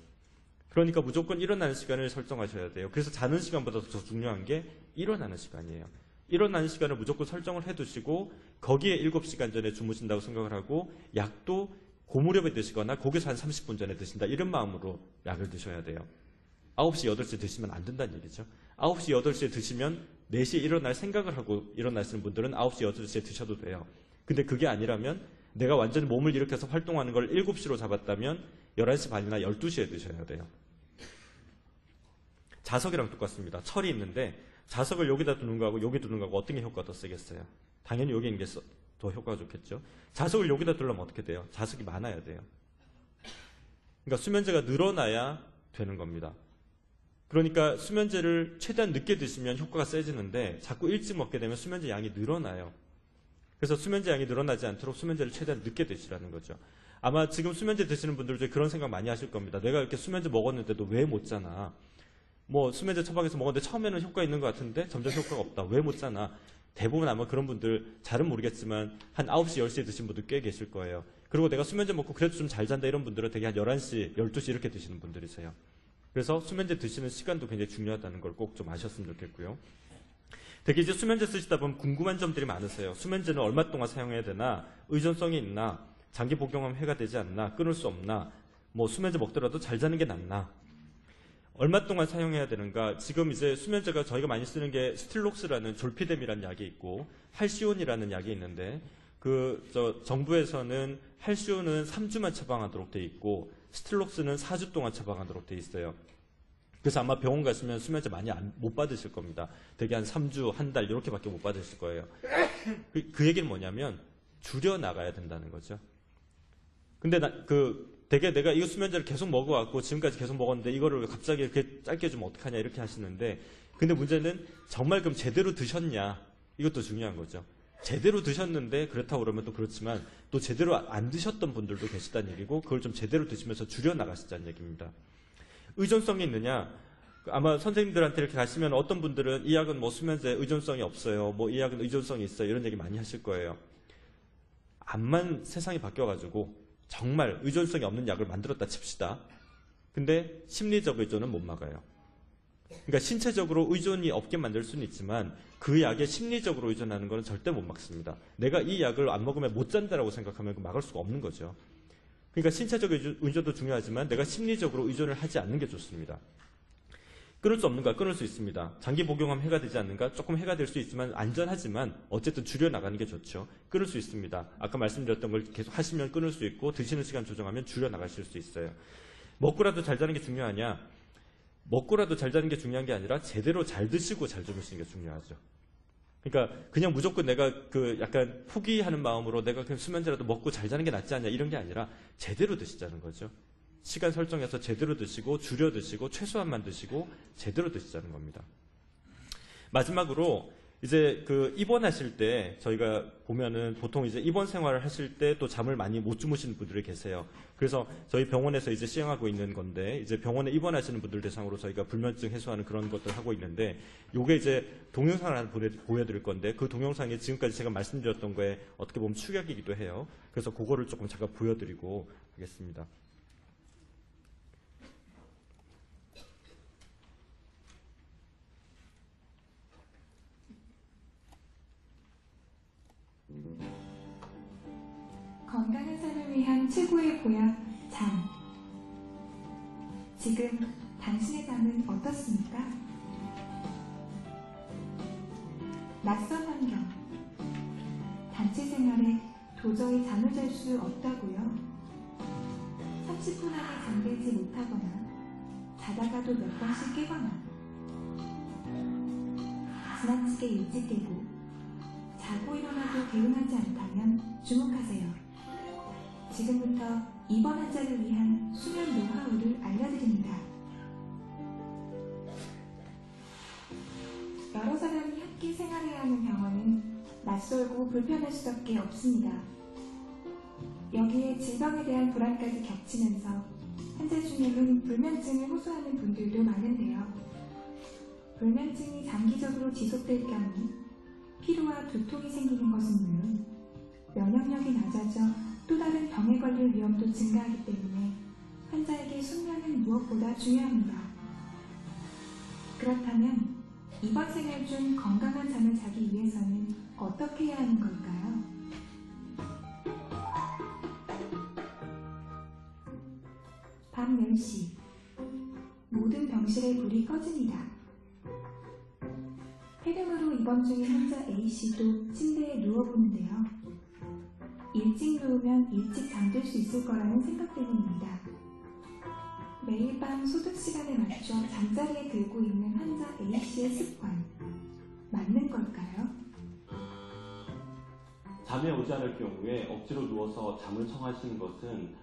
그러니까 무조건 일어나는 시간을 설정하셔야 돼요. 그래서 자는 시간보다 더 중요한 게 일어나는 시간이에요. 일어나는 시간을 무조건 설정을 해두시고 거기에 7시간 전에 주무신다고 생각을 하고, 약도 고무렵에 드시거나 거기서 한 30분 전에 드신다, 이런 마음으로 약을 드셔야 돼요. 9시, 8시에 드시면 안 된다는 얘기죠. 9시, 8시에 드시면 4시에 일어날 생각을 하고 일어나시는 분들은 9시, 8시에 드셔도 돼요. 근데 그게 아니라면 내가 완전히 몸을 일으켜서 활동하는 걸 7시로 잡았다면 11시 반이나 12시에 드셔야 돼요. 자석이랑 똑같습니다. 철이 있는데 자석을 여기다 두는 거하고 여기 두는 거하고 어떤 게 효과가 더 세겠어요? 당연히 여기 있는 게 더 효과가 좋겠죠. 자석을 여기다 두려면 어떻게 돼요? 자석이 많아야 돼요. 그러니까 수면제가 늘어나야 되는 겁니다. 그러니까 수면제를 최대한 늦게 드시면 효과가 세지는데 자꾸 일찍 먹게 되면 수면제 양이 늘어나요. 그래서 수면제 양이 늘어나지 않도록 수면제를 최대한 늦게 드시라는 거죠. 아마 지금 수면제 드시는 분들 중에 그런 생각 많이 하실 겁니다. 내가 이렇게 수면제 먹었는데도 왜 못 자나? 뭐 수면제 처방해서 먹었는데 처음에는 효과 있는 것 같은데 점점 효과가 없다. 왜 못 자나? 대부분 아마 그런 분들 잘은 모르겠지만 한 9시, 10시에 드신 분들 꽤 계실 거예요. 그리고 내가 수면제 먹고 그래도 좀 잘 잔다 이런 분들은 되게 한 11시, 12시 이렇게 드시는 분들이세요. 그래서 수면제 드시는 시간도 굉장히 중요하다는 걸 꼭 좀 아셨으면 좋겠고요. 되게 이제 수면제 쓰시다 보면 궁금한 점들이 많으세요. 수면제는 얼마 동안 사용해야 되나? 의존성이 있나? 장기 복용하면 해가 되지 않나? 끊을 수 없나? 뭐 수면제 먹더라도 잘 자는 게 낫나? 얼마 동안 사용해야 되는가? 지금 이제 수면제가 저희가 많이 쓰는 게 스틸록스라는 졸피뎀이라는 약이 있고 할시온이라는 약이 있는데 정부에서는 할시온은 3주만 처방하도록 돼 있고 스틸록스는 4주 동안 처방하도록 돼 있어요. 그래서 아마 병원 가시면 수면제 많이 못 받으실 겁니다. 되게 한 3주, 한 달 이렇게밖에 못 받으실 거예요. 그 얘기는 뭐냐면 줄여 나가야 된다는 거죠. 근데 되게 내가 이 수면제를 계속 먹어왔고 지금까지 계속 먹었는데 이거를 갑자기 이렇게 짧게 주면 어떡하냐 이렇게 하시는데 근데 문제는 정말 그럼 제대로 드셨냐 이것도 중요한 거죠. 제대로 드셨는데 그렇다고 그러면 또 그렇지만 또 제대로 안 드셨던 분들도 계시다는 얘기고 그걸 좀 제대로 드시면서 줄여 나가시자는 얘기입니다. 의존성이 있느냐? 아마 선생님들한테 이렇게 가시면 어떤 분들은 이 약은 뭐 수면제 의존성이 없어요. 뭐 이 약은 의존성이 있어요. 이런 얘기 많이 하실 거예요. 암만 세상이 바뀌어가지고 정말 의존성이 없는 약을 만들었다 칩시다. 근데 심리적 의존은 못 막아요. 그러니까 신체적으로 의존이 없게 만들 수는 있지만 그 약에 심리적으로 의존하는 것은 절대 못 막습니다. 내가 이 약을 안 먹으면 못 잔다라고 생각하면 막을 수가 없는 거죠. 그러니까 신체적 의존도 중요하지만 내가 심리적으로 의존을 하지 않는 게 좋습니다. 끊을 수 없는가? 끊을 수 있습니다. 장기 복용하면 해가 되지 않는가? 조금 해가 될 수 있지만 안전하지만 어쨌든 줄여나가는 게 좋죠. 끊을 수 있습니다. 아까 말씀드렸던 걸 계속 하시면 끊을 수 있고 드시는 시간 조정하면 줄여나가실 수 있어요. 먹고라도 잘 자는 게 중요하냐? 먹고라도 잘 자는 게 중요한 게 아니라 제대로 잘 드시고 잘 주무시는 게 중요하죠. 그러니까 그냥 무조건 내가 약간 포기하는 마음으로 내가 그냥 수면제라도 먹고 잘 자는 게 낫지 않냐 이런 게 아니라 제대로 드시자는 거죠. 시간 설정해서 제대로 드시고 줄여 드시고 최소한만 드시고 제대로 드시자는 겁니다. 마지막으로 이제 입원하실 때 저희가 보면은 보통 이제 입원 생활을 하실 때 또 잠을 많이 못 주무시는 분들이 계세요. 그래서 저희 병원에서 이제 시행하고 있는 건데 이제 병원에 입원하시는 분들 대상으로 저희가 불면증 해소하는 그런 것들을 하고 있는데 요게 이제 동영상을 하나 보여드릴 건데 그 동영상이 지금까지 제가 말씀드렸던 거에 어떻게 보면 축약이기도 해요. 그래서 그거를 조금 잠깐 보여드리고 하겠습니다. 건강한 삶을 위한 최고의 보약, 잠. 지금 당신의 잠은 어떻습니까? 낯선 환경, 단체 생활에 도저히 잠을 잘 수 없다고요? 30분 안에 잠들지 못하거나 자다가도 몇 번씩 깨거나 지나치게 일찍 깨고 자고 일어나도 개운하지 않다면 주목하세요. 지금부터 입원 환자를 위한 수면 노하우를 알려드립니다. 여러 사람이 함께 생활해야 하는 병원은 낯설고 불편할 수밖에 없습니다. 여기에 질병에 대한 불안까지 겹치면서 환자 중에는 불면증을 호소하는 분들도 많은데요. 불면증이 장기적으로 지속될 경우 피로와 두통이 생기는 것은 물론 면역력이 낮아져 또 다른 병에 걸릴 위험도 증가하기 때문에 환자에게 숙면은 무엇보다 중요합니다. 그렇다면 입원 생활 중 건강한 잠을 자기 위해서는 어떻게 해야 하는 걸까요? 밤 10시 모든 병실의 불이 꺼집니다. 폐렴으로 입원 중인 환자 A씨도 침대에 누워보는데요. 일찍 누우면 일찍 잠들 수 있을 거라는 생각 때문입니다. 매일 밤 소득 시간에 맞춰 잠자리에 들고 있는 환자 A씨의 습관, 맞는 걸까요? 잠이 오지 않을 경우에 억지로 누워서 잠을 청하시는 것은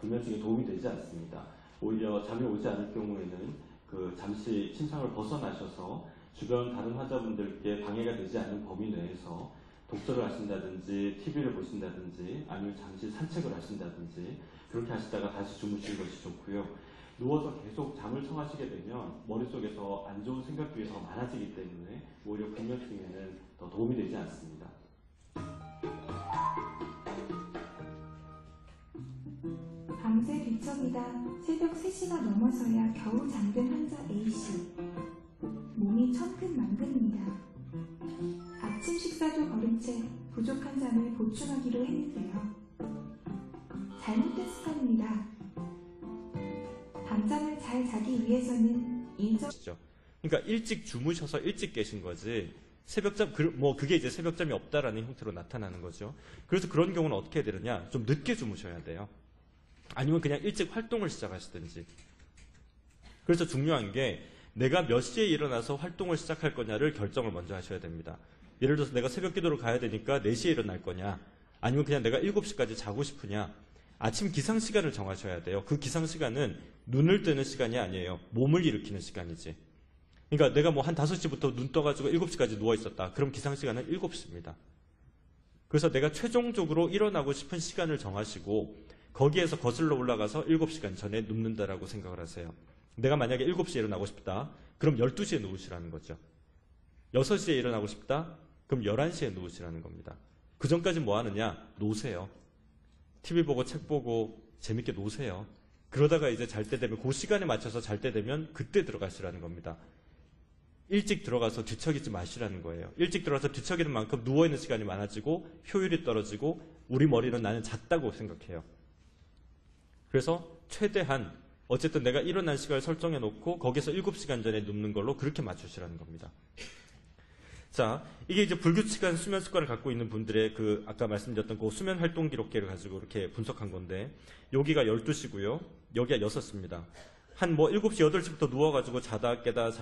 불면증에 도움이 되지 않습니다. 오히려 잠이 오지 않을 경우에는 잠시 침상을 벗어나셔서 주변 다른 환자분들께 방해가 되지 않는 범위 내에서 독서를 하신다든지 TV를 보신다든지 아니면 잠시 산책을 하신다든지 그렇게 하시다가 다시 주무시는 것이 좋고요. 누워서 계속 잠을 청하시게 되면 머릿속에서 안 좋은 생각들이 더 많아지기 때문에 오히려 불면증에는 더 도움이 되지 않습니다. 밤새 뒤척이다 새벽 3시가 넘어서야 겨우 잠든 환자 A씨. 몸이 천근만근입니다. 아침 식사도 거른 채 부족한 잠을 보충하기로 했는데요. 잘못된 습관입니다. 밤잠을 잘 자기 위해서는 일정 그러니까 일찍 주무셔서 일찍 깨신 거지 새벽잠 그게 이제 새벽잠이 없다라는 형태로 나타나는 거죠. 그래서 그런 경우는 어떻게 해야 되느냐? 좀 늦게 주무셔야 돼요. 아니면 그냥 일찍 활동을 시작하시든지. 그래서 중요한 게 내가 몇 시에 일어나서 활동을 시작할 거냐를 결정을 먼저 하셔야 됩니다. 예를 들어서 내가 새벽 기도를 가야 되니까 4시에 일어날 거냐, 아니면 그냥 내가 7시까지 자고 싶으냐. 아침 기상 시간을 정하셔야 돼요. 그 기상 시간은 눈을 뜨는 시간이 아니에요. 몸을 일으키는 시간이지. 그러니까 내가 뭐 한 5시부터 눈 떠가지고 7시까지 누워 있었다. 그럼 기상 시간은 7시입니다. 그래서 내가 최종적으로 일어나고 싶은 시간을 정하시고 거기에서 거슬러 올라가서 7시간 전에 눕는다라고 생각을 하세요. 내가 만약에 7시에 일어나고 싶다. 그럼 12시에 누우시라는 거죠. 6시에 일어나고 싶다. 그럼 11시에 누우시라는 겁니다. 그 전까지 뭐 하느냐? 노세요. TV 보고 책 보고 재밌게 노세요. 그러다가 이제 잘 때 되면 그 시간에 맞춰서 잘 때 되면 그때 들어가시라는 겁니다. 일찍 들어가서 뒤척이지 마시라는 거예요. 일찍 들어가서 뒤척이는 만큼 누워있는 시간이 많아지고 효율이 떨어지고 우리 머리는 나는 잤다고 생각해요. 그래서 최대한 어쨌든 내가 일어난 시간을 설정해 놓고 거기서 7시간 전에 눕는 걸로 그렇게 맞추시라는 겁니다. 자, 이게 이제 불규칙한 수면 습관을 갖고 있는 분들의 그 아까 말씀드렸던 그 수면 활동 기록계를 가지고 이렇게 분석한 건데 여기가 12시고요. 여기가 6시입니다. 한 뭐 7시, 8시부터 누워가지고 자다 깨다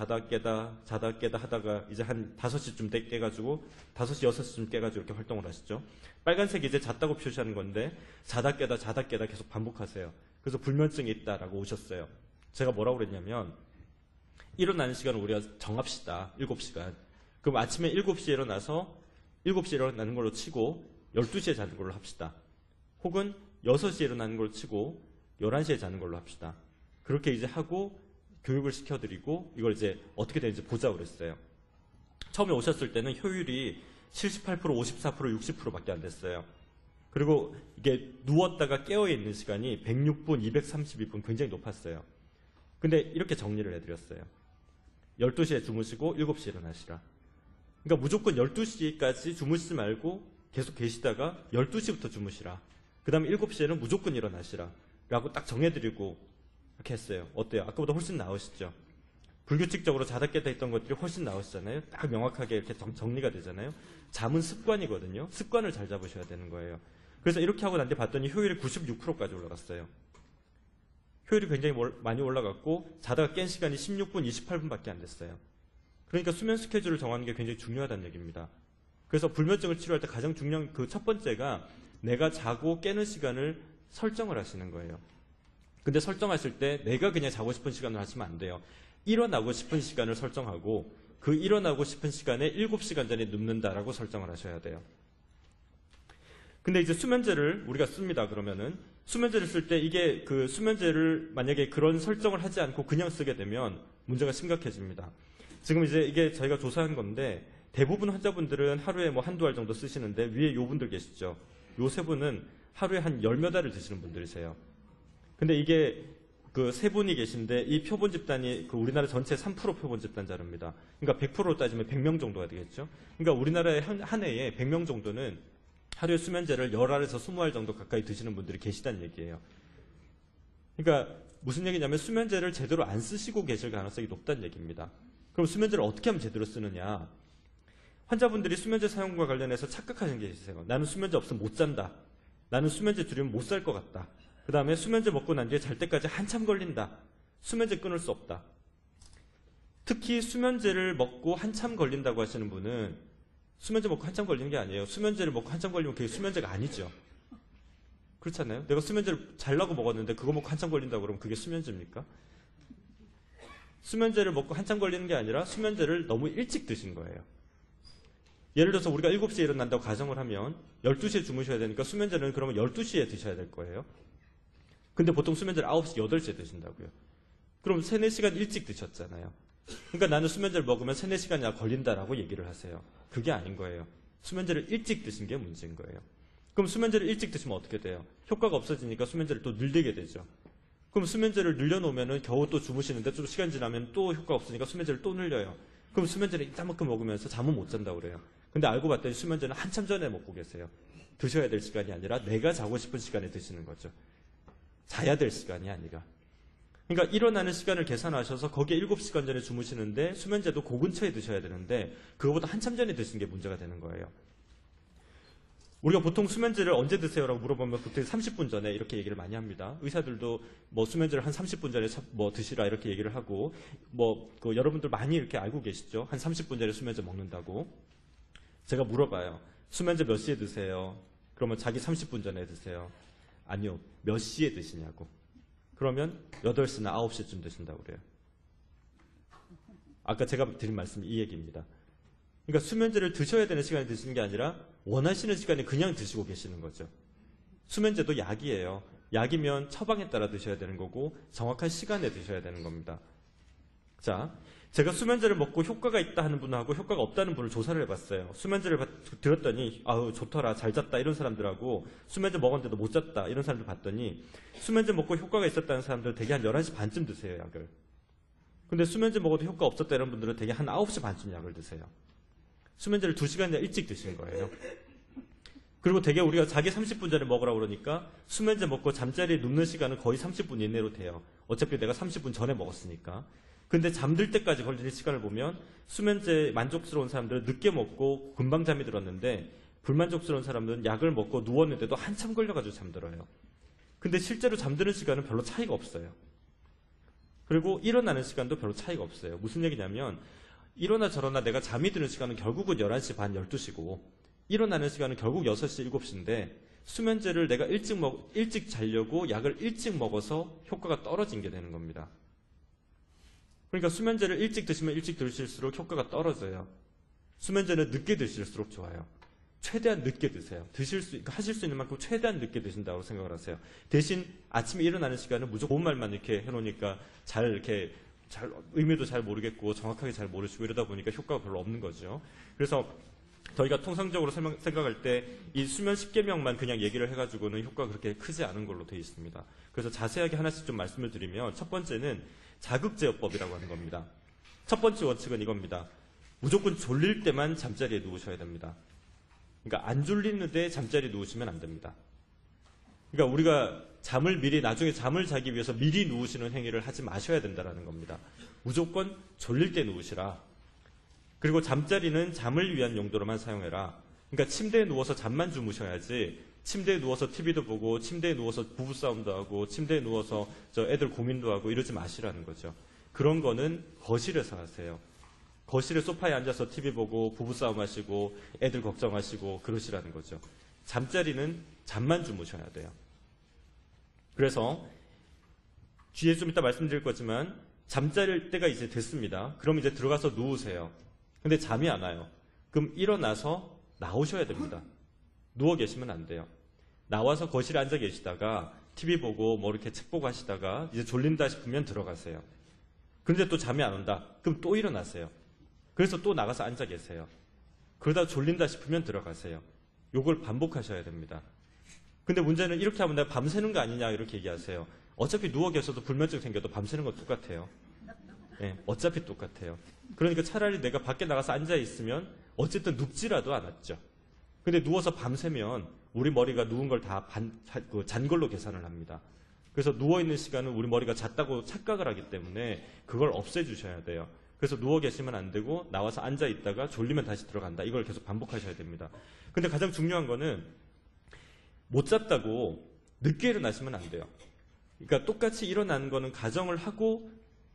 하다가 이제 한 5시쯤 깨가지고 5시, 6시쯤 깨가지고 이렇게 활동을 하시죠. 빨간색이 이제 잤다고 표시하는 건데 자다 깨다 계속 반복하세요. 그래서 불면증이 있다라고 오셨어요. 제가 뭐라고 그랬냐면 일어나는 시간을 우리가 정합시다. 7시간. 그럼 아침에 7시에 일어나서 7시에 일어나는 걸로 치고 12시에 자는 걸로 합시다. 혹은 6시에 일어나는 걸로 치고 11시에 자는 걸로 합시다. 그렇게 이제 하고 교육을 시켜드리고 이걸 이제 어떻게 되는지 보자고 그랬어요. 처음에 오셨을 때는 효율이 78%, 54%, 60%밖에 안 됐어요. 그리고 이게 누웠다가 깨어있는 시간이 106분, 232분 굉장히 높았어요. 근데 이렇게 정리를 해드렸어요. 12시에 주무시고 7시에 일어나시라. 그러니까 무조건 12시까지 주무시지 말고 계속 계시다가 12시부터 주무시라. 그 다음에 7시에는 무조건 일어나시라. 라고 딱 정해드리고 이렇게 했어요. 어때요? 아까보다 훨씬 나으시죠? 불규칙적으로 자다 깨다 했던 것들이 훨씬 나으시잖아요. 딱 명확하게 이렇게 정리가 되잖아요. 잠은 습관이거든요. 습관을 잘 잡으셔야 되는 거예요. 그래서 이렇게 하고 난 뒤에 봤더니 효율이 96%까지 올라갔어요. 효율이 굉장히 많이 올라갔고 자다가 깬 시간이 16분, 28분밖에 안 됐어요. 그러니까 수면 스케줄을 정하는 게 굉장히 중요하다는 얘기입니다. 그래서 불면증을 치료할 때 가장 중요한 그 첫 번째가 내가 자고 깨는 시간을 설정을 하시는 거예요. 근데 설정하실 때 내가 그냥 자고 싶은 시간을 하시면 안 돼요. 일어나고 싶은 시간을 설정하고 그 일어나고 싶은 시간에 7시간 전에 눕는다라고 설정을 하셔야 돼요. 근데 이제 수면제를 우리가 씁니다. 그러면은 수면제를 쓸 때 이게 그 수면제를 만약에 그런 설정을 하지 않고 그냥 쓰게 되면 문제가 심각해집니다. 지금 이제 이게 저희가 조사한 건데 대부분 환자분들은 하루에 뭐 한두 알 정도 쓰시는데 위에 요 분들 계시죠. 요 세 분은 하루에 한 10몇 알을 드시는 분들이세요. 근데 이게 그 세 분이 계신데 이 표본 집단이 그 우리나라 전체 3% 표본 집단 자료입니다. 그러니까 100%로 따지면 100명 정도가 되겠죠. 그러니까 우리나라의 한 해에 100명 정도는 하루에 수면제를 10알에서 20알 정도 가까이 드시는 분들이 계시다는 얘기예요. 그러니까 무슨 얘기냐면 수면제를 제대로 안 쓰시고 계실 가능성이 높다는 얘기입니다. 그럼 수면제를 어떻게 하면 제대로 쓰느냐? 환자분들이 수면제 사용과 관련해서 착각하시는 게 있으세요. 나는 수면제 없으면 못 잔다. 나는 수면제 줄이면 못 살 것 같다. 그 다음에 수면제 먹고 난 뒤에 잘 때까지 한참 걸린다. 수면제 끊을 수 없다. 특히 수면제를 먹고 한참 걸린다고 하시는 분은 수면제 먹고 한참 걸리는 게 아니에요. 수면제를 먹고 한참 걸리면 그게 수면제가 아니죠. 그렇잖아요. 내가 수면제를 잘라고 먹었는데 그거 먹고 한참 걸린다고 그러면 그게 수면제입니까? 수면제를 먹고 한참 걸리는 게 아니라 수면제를 너무 일찍 드신 거예요. 예를 들어서 우리가 7시에 일어난다고 가정을 하면 12시에 주무셔야 되니까 수면제는 그러면 12시에 드셔야 될 거예요. 근데 보통 수면제를 9시, 8시에 드신다고요. 그럼 3, 4시간 일찍 드셨잖아요. 그러니까 나는 수면제를 먹으면 3, 4시간이나 걸린다라고 얘기를 하세요. 그게 아닌 거예요. 수면제를 일찍 드신 게 문제인 거예요. 그럼 수면제를 일찍 드시면 어떻게 돼요? 효과가 없어지니까 수면제를 또 늘리게 되죠. 그럼 수면제를 늘려놓으면 겨우 또 주무시는데 좀 시간 지나면 또 효과가 없으니까 수면제를 또 늘려요. 그럼 수면제를 이따만큼 먹으면서 잠은 못 잔다고 그래요. 근데 알고 봤더니 수면제는 한참 전에 먹고 계세요. 드셔야 될 시간이 아니라 내가 자고 싶은 시간에 드시는 거죠. 자야 될 시간이 아니라. 그러니까 일어나는 시간을 계산하셔서 거기에 7시간 전에 주무시는데 수면제도 그 근처에 드셔야 되는데 그거보다 한참 전에 드시는 게 문제가 되는 거예요. 우리가 보통 수면제를 언제 드세요라고 물어보면 보통 30분 전에 이렇게 얘기를 많이 합니다. 의사들도 뭐 수면제를 한 30분 전에 뭐 드시라 이렇게 얘기를 하고 그 여러분들 많이 이렇게 알고 계시죠? 한 30분 전에 수면제 먹는다고. 제가 물어봐요. 수면제 몇 시에 드세요? 그러면 자기 30분 전에 드세요. 아니요. 몇 시에 드시냐고. 그러면 8시나 9시쯤 드신다고 그래요. 아까 제가 드린 말씀이 이 얘기입니다. 그러니까 수면제를 드셔야 되는 시간에 드시는 게 아니라 원하시는 시간에 그냥 드시고 계시는 거죠. 수면제도 약이에요. 약이면 처방에 따라 드셔야 되는 거고 정확한 시간에 드셔야 되는 겁니다. 자, 제가 수면제를 먹고 효과가 있다 하는 분하고 효과가 없다는 분을 조사를 해봤어요. 수면제를 들었더니 아우 좋더라 잘 잤다 이런 사람들하고 수면제 먹었는데도 못 잤다 이런 사람들 봤더니 수면제 먹고 효과가 있었다는 사람들은 대개 한 11시 반쯤 드세요 약을. 근데 수면제 먹어도 효과 없었다 이런 분들은 대개 한 9시 반쯤 약을 드세요. 수면제를 2시간이나 일찍 드시는 거예요. 그리고 대개 우리가 자기 30분 전에 먹으라고 그러니까 수면제 먹고 잠자리에 눕는 시간은 거의 30분 이내로 돼요. 어차피 내가 30분 전에 먹었으니까. 근데 잠들 때까지 걸리는 시간을 보면 수면제 만족스러운 사람들은 늦게 먹고 금방 잠이 들었는데 불만족스러운 사람들은 약을 먹고 누웠는데도 한참 걸려가지고 잠들어요. 근데 실제로 잠드는 시간은 별로 차이가 없어요. 그리고 일어나는 시간도 별로 차이가 없어요. 무슨 얘기냐면 일어나 저러나 내가 잠이 드는 시간은 결국은 11시 반, 12시고 일어나는 시간은 결국 6시, 7시인데 수면제를 내가 일찍 자려고 약을 일찍 먹어서 효과가 떨어진 게 되는 겁니다. 그러니까 수면제를 일찍 드시면 일찍 드실수록 효과가 떨어져요. 수면제는 늦게 드실수록 좋아요. 최대한 늦게 드세요. 하실 수 있는 만큼 최대한 늦게 드신다고 생각을 하세요. 대신 아침에 일어나는 시간은 무조건 좋은 말만 이렇게 해놓으니까 의미도 잘 모르겠고 정확하게 잘 모르시고 이러다 보니까 효과가 별로 없는 거죠. 그래서 저희가 통상적으로 생각할 때 이 수면 10계명만 그냥 얘기를 해가지고는 효과가 그렇게 크지 않은 걸로 되어 있습니다. 그래서 자세하게 하나씩 좀 말씀을 드리면 첫 번째는 자극제어법이라고 하는 겁니다. 첫 번째 원칙은 이겁니다. 무조건 졸릴 때만 잠자리에 누우셔야 됩니다. 그러니까 안 졸리는데 잠자리에 누우시면 안 됩니다. 그러니까 우리가 나중에 잠을 자기 위해서 미리 누우시는 행위를 하지 마셔야 된다는 겁니다. 무조건 졸릴 때 누우시라. 그리고 잠자리는 잠을 위한 용도로만 사용해라. 그러니까 침대에 누워서 잠만 주무셔야지 침대에 누워서 TV도 보고 침대에 누워서 부부싸움도 하고 침대에 누워서 애들 고민도 하고 이러지 마시라는 거죠. 그런 거는 거실에서 하세요. 거실에 소파에 앉아서 TV 보고 부부싸움 하시고 애들 걱정하시고 그러시라는 거죠. 잠자리는 잠만 주무셔야 돼요. 그래서 뒤에 좀 이따 말씀드릴 거지만 잠자릴 때가 이제 됐습니다. 그럼 이제 들어가서 누우세요. 근데 잠이 안 와요. 그럼 일어나서 나오셔야 됩니다. 누워 계시면 안 돼요. 나와서 거실에 앉아 계시다가 TV 보고 뭐 이렇게 책 보고 하시다가 이제 졸린다 싶으면 들어가세요. 근데 또 잠이 안 온다. 그럼 또 일어나세요. 그래서 또 나가서 앉아 계세요. 그러다 졸린다 싶으면 들어가세요. 요걸 반복하셔야 됩니다. 근데 문제는 이렇게 하면 내가 밤새는 거 아니냐 이렇게 얘기하세요. 어차피 누워 계셔도 불면증 생겨도 밤새는 거 똑같아요. 네, 어차피 똑같아요. 그러니까 차라리 내가 밖에 나가서 앉아 있으면 어쨌든 눕지라도 않았죠. 근데 누워서 밤새면 우리 머리가 누운 걸 다 잔 걸로 계산을 합니다. 그래서 누워있는 시간은 우리 머리가 잤다고 착각을 하기 때문에 그걸 없애주셔야 돼요. 그래서 누워 계시면 안 되고 나와서 앉아 있다가 졸리면 다시 들어간다. 이걸 계속 반복하셔야 됩니다. 근데 가장 중요한 거는 못 잤다고 늦게 일어나시면 안 돼요. 그러니까 똑같이 일어난 거는 가정을 하고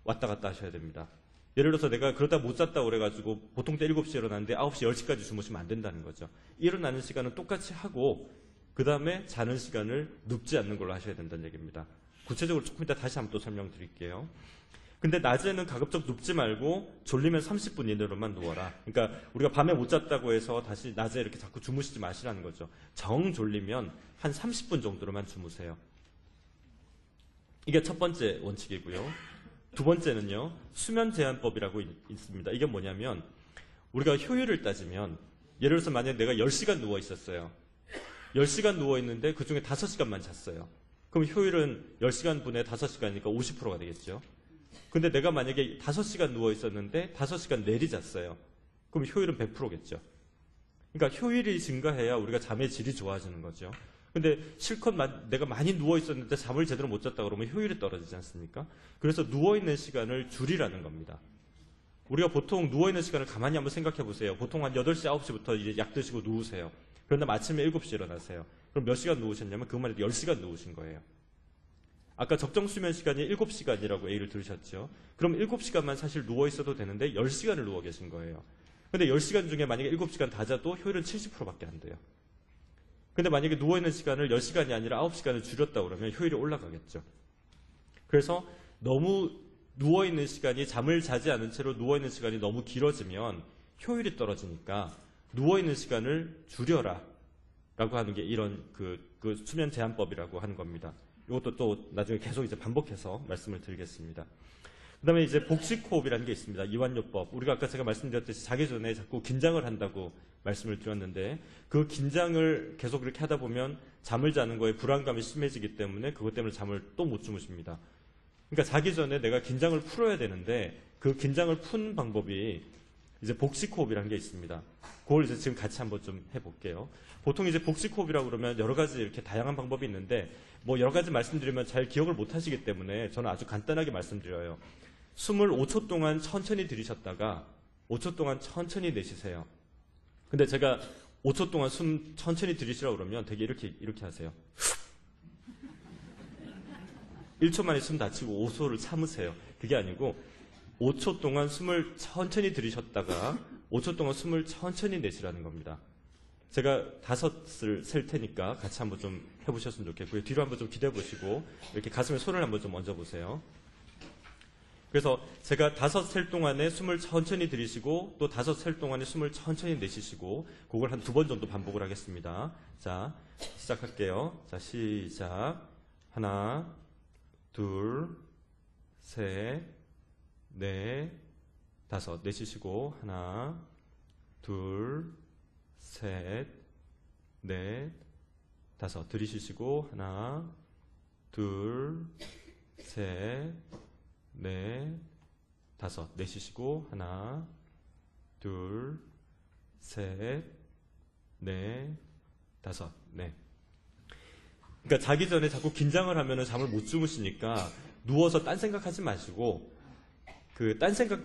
왔다 갔다 하셔야 됩니다. 예를 들어서 내가 그러다 못 잤다고 그래가지고 보통 때 7시에 일어났는데 9시, 10시까지 주무시면 안 된다는 거죠. 일어나는 시간은 똑같이 하고 그 다음에 자는 시간을 눕지 않는 걸로 하셔야 된다는 얘기입니다. 구체적으로 조금 이따 다시 한번 또 설명드릴게요. 근데 낮에는 가급적 눕지 말고 졸리면 30분 이내로만 누워라. 그러니까 우리가 밤에 못 잤다고 해서 다시 낮에 이렇게 자꾸 주무시지 마시라는 거죠. 정 졸리면 한 30분 정도로만 주무세요. 이게 첫 번째 원칙이고요. 두 번째는요, 수면 제한법이라고 있습니다. 이게 뭐냐면, 우리가 효율을 따지면, 예를 들어서 만약에 내가 10시간 누워 있었어요. 10시간 누워 있는데 그 중에 5시간만 잤어요. 그럼 효율은 10시간 분의 5시간이니까 50%가 되겠죠. 근데 내가 만약에 5시간 누워 있었는데 5시간 내리 잤어요. 그럼 효율은 100%겠죠. 그러니까 효율이 증가해야 우리가 잠의 질이 좋아지는 거죠. 근데 실컷 내가 많이 누워 있었는데 잠을 제대로 못 잤다 그러면 효율이 떨어지지 않습니까? 그래서 누워 있는 시간을 줄이라는 겁니다. 우리가 보통 누워 있는 시간을 가만히 한번 생각해 보세요. 보통 한 8시, 9시부터 이제 약 드시고 누우세요. 그런 다음 아침에 7시에 일어나세요. 그럼 몇 시간 누우셨냐면 그것만 해도 10시간 누우신 거예요. 아까 적정 수면 시간이 7시간이라고 얘기를 들으셨죠? 그럼 7시간만 사실 누워 있어도 되는데 10시간을 누워 계신 거예요. 근데 10시간 중에 만약에 7시간 다 자도 효율은 70%밖에 안 돼요. 근데 만약에 누워있는 시간을 10시간이 아니라 9시간을 줄였다 그러면 효율이 올라가겠죠. 그래서 너무 누워있는 시간이 잠을 자지 않은 채로 누워있는 시간이 너무 길어지면 효율이 떨어지니까 누워있는 시간을 줄여라 라고 하는 게 이런 그 수면 제한법이라고 하는 겁니다. 이것도 또 나중에 계속 이제 반복해서 말씀을 드리겠습니다. 그 다음에 이제 복식호흡이라는 게 있습니다. 이완요법. 우리가 아까 제가 말씀드렸듯이 자기 전에 자꾸 긴장을 한다고 말씀을 드렸는데 그 긴장을 계속 이렇게 하다 보면 잠을 자는 거에 불안감이 심해지기 때문에 그것 때문에 잠을 또 못 주무십니다. 그러니까 자기 전에 내가 긴장을 풀어야 되는데 그 긴장을 푸는 방법이 이제 복식호흡이라는 게 있습니다. 그걸 이제 지금 같이 한번 좀 해볼게요. 보통 이제 복식호흡이라고 그러면 여러 가지 이렇게 다양한 방법이 있는데 뭐 여러 가지 말씀드리면 잘 기억을 못 하시기 때문에 저는 아주 간단하게 말씀드려요. 숨을 5초 동안 천천히 들이셨다가 5초 동안 천천히 내쉬세요. 근데 제가 5초 동안 숨 천천히 들이시라고 그러면 되게 이렇게 하세요. 1초 만에 숨 다치고 5초를 참으세요. 그게 아니고 5초 동안 숨을 천천히 들이셨다가 5초 동안 숨을 천천히 내쉬라는 겁니다. 제가 5을 셀 테니까 같이 한번 좀 해보셨으면 좋겠고요. 뒤로 한번 좀 기대해 보시고 이렇게 가슴에 손을 한번 좀 얹어 보세요. 그래서 제가 5 셀 동안에 숨을 천천히 들이시고 또 5 셀 동안에 숨을 천천히 내쉬시고 그걸 한 2번 정도 반복을 하겠습니다. 자, 시작할게요. 자, 시작. 하나, 둘, 셋, 넷, 5. 내쉬시고 하나, 둘, 셋, 넷, 5. 들이쉬시고 하나, 둘, 셋, 넷, 5. 내쉬시고 하나, 둘, 셋, 넷, 5. 네. 그러니까 자기 전에 자꾸 긴장을 하면 잠을 못 주무시니까 누워서 딴 생각하지 마시고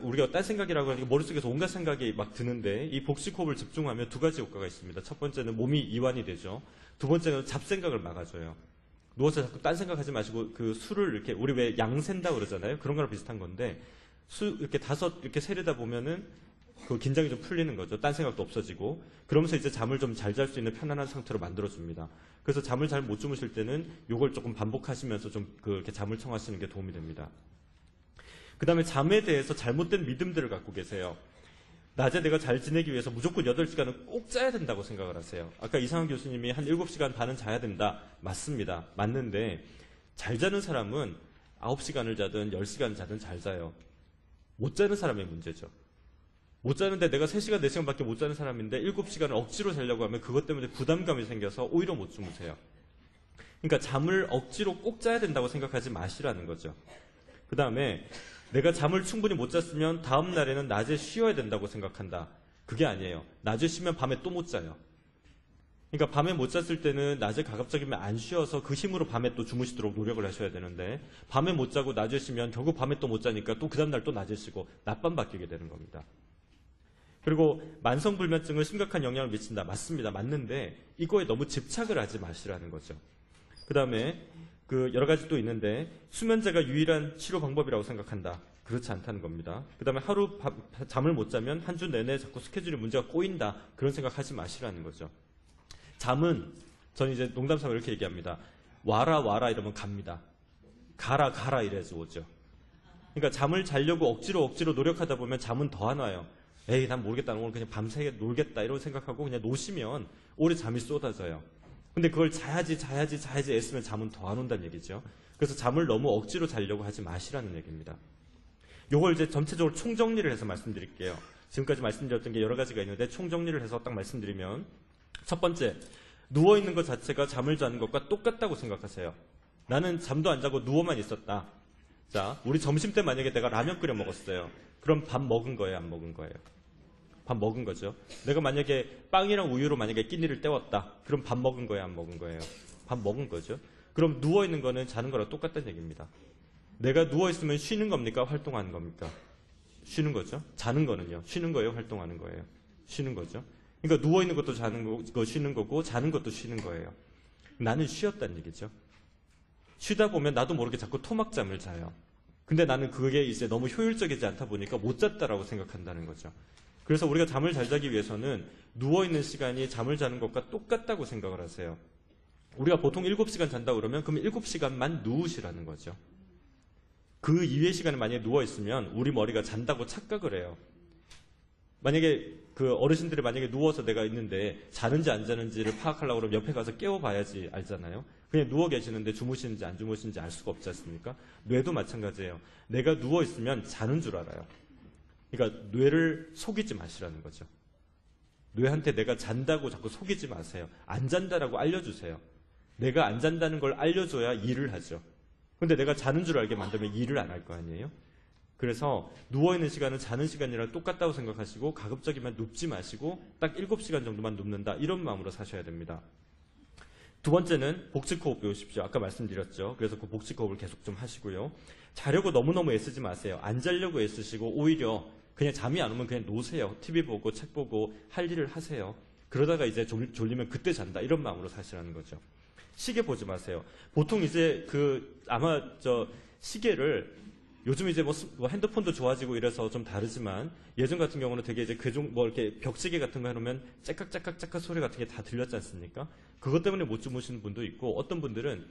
우리가 딴 생각이라고 하니까 머릿속에서 온갖 생각이 막 드는데 이 복식호흡을 집중하면 2가지 효과가 있습니다. 첫 번째는 몸이 이완이 되죠. 두 번째는 잡생각을 막아줘요. 누워서 자꾸 딴 생각하지 마시고 그 수를 이렇게 우리 왜 양 센다 그러잖아요. 그런 거랑 비슷한 건데 이렇게 5 이렇게 세려다 보면은 그 긴장이 좀 풀리는 거죠. 딴 생각도 없어지고 그러면서 이제 잠을 좀 잘 잘 수 있는 편안한 상태로 만들어줍니다. 그래서 잠을 잘 못 주무실 때는 이걸 조금 반복하시면서 좀 그렇게 잠을 청하시는 게 도움이 됩니다. 그 다음에 잠에 대해서 잘못된 믿음들을 갖고 계세요. 낮에 내가 잘 지내기 위해서 무조건 8시간은 꼭 자야 된다고 생각을 하세요. 아까 이상한 교수님이 한 7시간 반은 자야 된다. 맞습니다. 맞는데 잘 자는 사람은 9시간을 자든 10시간 자든 잘 자요. 못 자는 사람의 문제죠. 못 자는데 내가 3시간, 4시간밖에 못 자는 사람인데 7시간을 억지로 자려고 하면 그것 때문에 부담감이 생겨서 오히려 못 주무세요. 그러니까 잠을 억지로 꼭 자야 된다고 생각하지 마시라는 거죠. 그 다음에 내가 잠을 충분히 못 잤으면 다음 날에는 낮에 쉬어야 된다고 생각한다. 그게 아니에요. 낮에 쉬면 밤에 또 못 자요. 그러니까 밤에 못 잤을 때는 낮에 가급적이면 안 쉬어서 그 힘으로 밤에 또 주무시도록 노력을 하셔야 되는데 밤에 못 자고 낮에 쉬면 결국 밤에 또 못 자니까 또 그 다음날 또 낮에 쉬고 낮밤 바뀌게 되는 겁니다. 그리고 만성불면증은 심각한 영향을 미친다. 맞습니다. 맞는데 이거에 너무 집착을 하지 마시라는 거죠. 그 다음에 여러 가지 또 있는데 수면제가 유일한 치료 방법이라고 생각한다. 그렇지 않다는 겁니다. 그 다음에 하루 잠을 못 자면 한 주 내내 자꾸 스케줄에 문제가 꼬인다. 그런 생각하지 마시라는 거죠. 잠은 저는 이제 농담삼아 이렇게 얘기합니다. 와라 이러면 갑니다. 가라 이래서 오죠. 그러니까 잠을 자려고 억지로 노력하다 보면 잠은 더 안 와요. 에이 난 모르겠다. 오늘 그냥 밤새 놀겠다 이런 생각하고 그냥 놓으시면 오래 잠이 쏟아져요. 근데 그걸 자야지 애쓰면 잠은 더 안 온다는 얘기죠. 그래서 잠을 너무 억지로 자려고 하지 마시라는 얘기입니다. 요걸 이제 전체적으로 총정리를 해서 말씀드릴게요. 지금까지 말씀드렸던 게 여러 가지가 있는데 총정리를 해서 딱 말씀드리면 첫 번째, 누워있는 것 자체가 잠을 자는 것과 똑같다고 생각하세요. 나는 잠도 안 자고 누워만 있었다. 자, 우리 점심 때 만약에 내가 라면 끓여 먹었어요. 그럼 밥 먹은 거예요, 안 먹은 거예요? 밥 먹은 거죠. 내가 만약에 빵이랑 우유로 만약에 끼니를 때웠다. 그럼 밥 먹은 거예요, 안 먹은 거예요? 밥 먹은 거죠. 그럼 누워있는 거는 자는 거랑 똑같다는 얘기입니다. 내가 누워있으면 쉬는 겁니까? 활동하는 겁니까? 쉬는 거죠. 자는 거는요. 쉬는 거예요, 활동하는 거예요? 쉬는 거죠. 그러니까 누워있는 것도 자는 거, 쉬는 거고 자는 것도 쉬는 거예요. 나는 쉬었다는 얘기죠. 쉬다 보면 나도 모르게 자꾸 토막잠을 자요. 근데 나는 그게 이제 너무 효율적이지 않다 보니까 못 잤다라고 생각한다는 거죠. 그래서 우리가 잠을 잘 자기 위해서는 누워있는 시간이 잠을 자는 것과 똑같다고 생각을 하세요. 우리가 보통 7시간 잔다고 그러면 그럼 7시간만 누우시라는 거죠. 그 이외의 시간에 만약에 누워있으면 우리 머리가 잔다고 착각을 해요. 만약에 그 어르신들이 만약에 누워서 내가 있는데 자는지 안 자는지를 파악하려고 그러면 옆에 가서 깨워봐야지 알잖아요. 그냥 누워 계시는데 주무시는지 안 주무시는지 알 수가 없지 않습니까? 뇌도 마찬가지예요. 내가 누워있으면 자는 줄 알아요. 그러니까 뇌를 속이지 마시라는 거죠. 뇌한테 내가 잔다고 자꾸 속이지 마세요. 안 잔다라고 알려주세요. 내가 안 잔다는 걸 알려줘야 일을 하죠. 근데 내가 자는 줄 알게 만들면 일을 안 할 거 아니에요? 그래서 누워있는 시간은 자는 시간이랑 똑같다고 생각하시고 가급적이면 눕지 마시고 딱 7시간 정도만 눕는다. 이런 마음으로 사셔야 됩니다. 두 번째는 복식호흡 배우십시오. 아까 말씀드렸죠. 그래서 그 복식호흡을 계속 좀 하시고요. 자려고 너무너무 애쓰지 마세요. 안 자려고 애쓰시고 오히려 그냥 잠이 안 오면 그냥 놓으세요. TV 보고 책 보고 할 일을 하세요. 그러다가 이제 졸리면 그때 잔다. 이런 마음으로 사시라는 거죠. 시계 보지 마세요. 보통 이제 아마 시계를 요즘 이제 뭐 핸드폰도 좋아지고 이래서 좀 다르지만 예전 같은 경우는 되게 이제 이렇게 벽시계 같은 거 해놓으면 짝깍짝깍짝깍 소리 같은 게 다 들렸지 않습니까? 그것 때문에 못 주무시는 분도 있고 어떤 분들은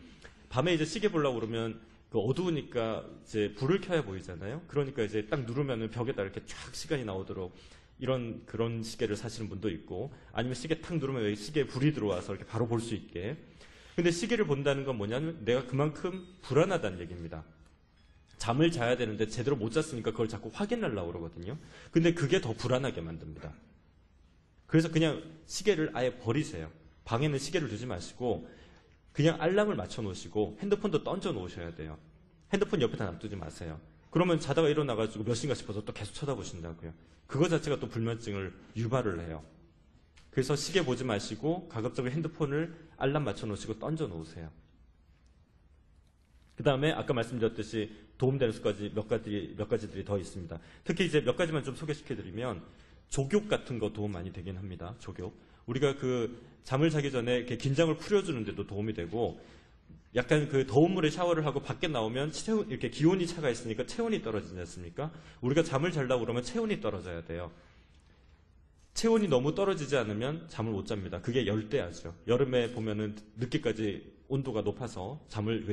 밤에 이제 시계 보려고 그러면 어두우니까 이제 불을 켜야 보이잖아요. 그러니까 이제 딱 누르면은 벽에다 이렇게 쫙 시간이 나오도록 그런 시계를 사시는 분도 있고 아니면 시계 탁 누르면 시계에 불이 들어와서 이렇게 바로 볼 수 있게. 근데 시계를 본다는 건 뭐냐면 내가 그만큼 불안하다는 얘기입니다. 잠을 자야 되는데 제대로 못 잤으니까 그걸 자꾸 확인하려고 그러거든요. 근데 그게 더 불안하게 만듭니다. 그래서 그냥 시계를 아예 버리세요. 방에는 시계를 두지 마시고 그냥 알람을 맞춰 놓으시고 핸드폰도 던져 놓으셔야 돼요. 핸드폰 옆에다 놔두지 마세요. 그러면 자다가 일어나가지고 몇 시인가 싶어서 또 계속 쳐다보신다고요. 그거 자체가 또 불면증을 유발을 해요. 그래서 시계 보지 마시고 가급적으로 핸드폰을 알람 맞춰 놓으시고 던져 놓으세요. 그 다음에 아까 말씀드렸듯이 도움되는 수까지 몇 가지들이 더 있습니다. 특히 이제 몇 가지만 좀 소개시켜드리면 족욕 같은 거 도움 많이 되긴 합니다. 족욕. 우리가 잠을 자기 전에 이렇게 긴장을 풀어주는 데도 도움이 되고 약간 더운 물에 샤워를 하고 밖에 나오면 이렇게 기온이 차가 있으니까 체온이 떨어지지 않습니까? 우리가 잠을 자려고 그러면 체온이 떨어져야 돼요. 체온이 너무 떨어지지 않으면 잠을 못 잡니다. 그게 열대야죠. 여름에 보면은 늦게까지 온도가 높아서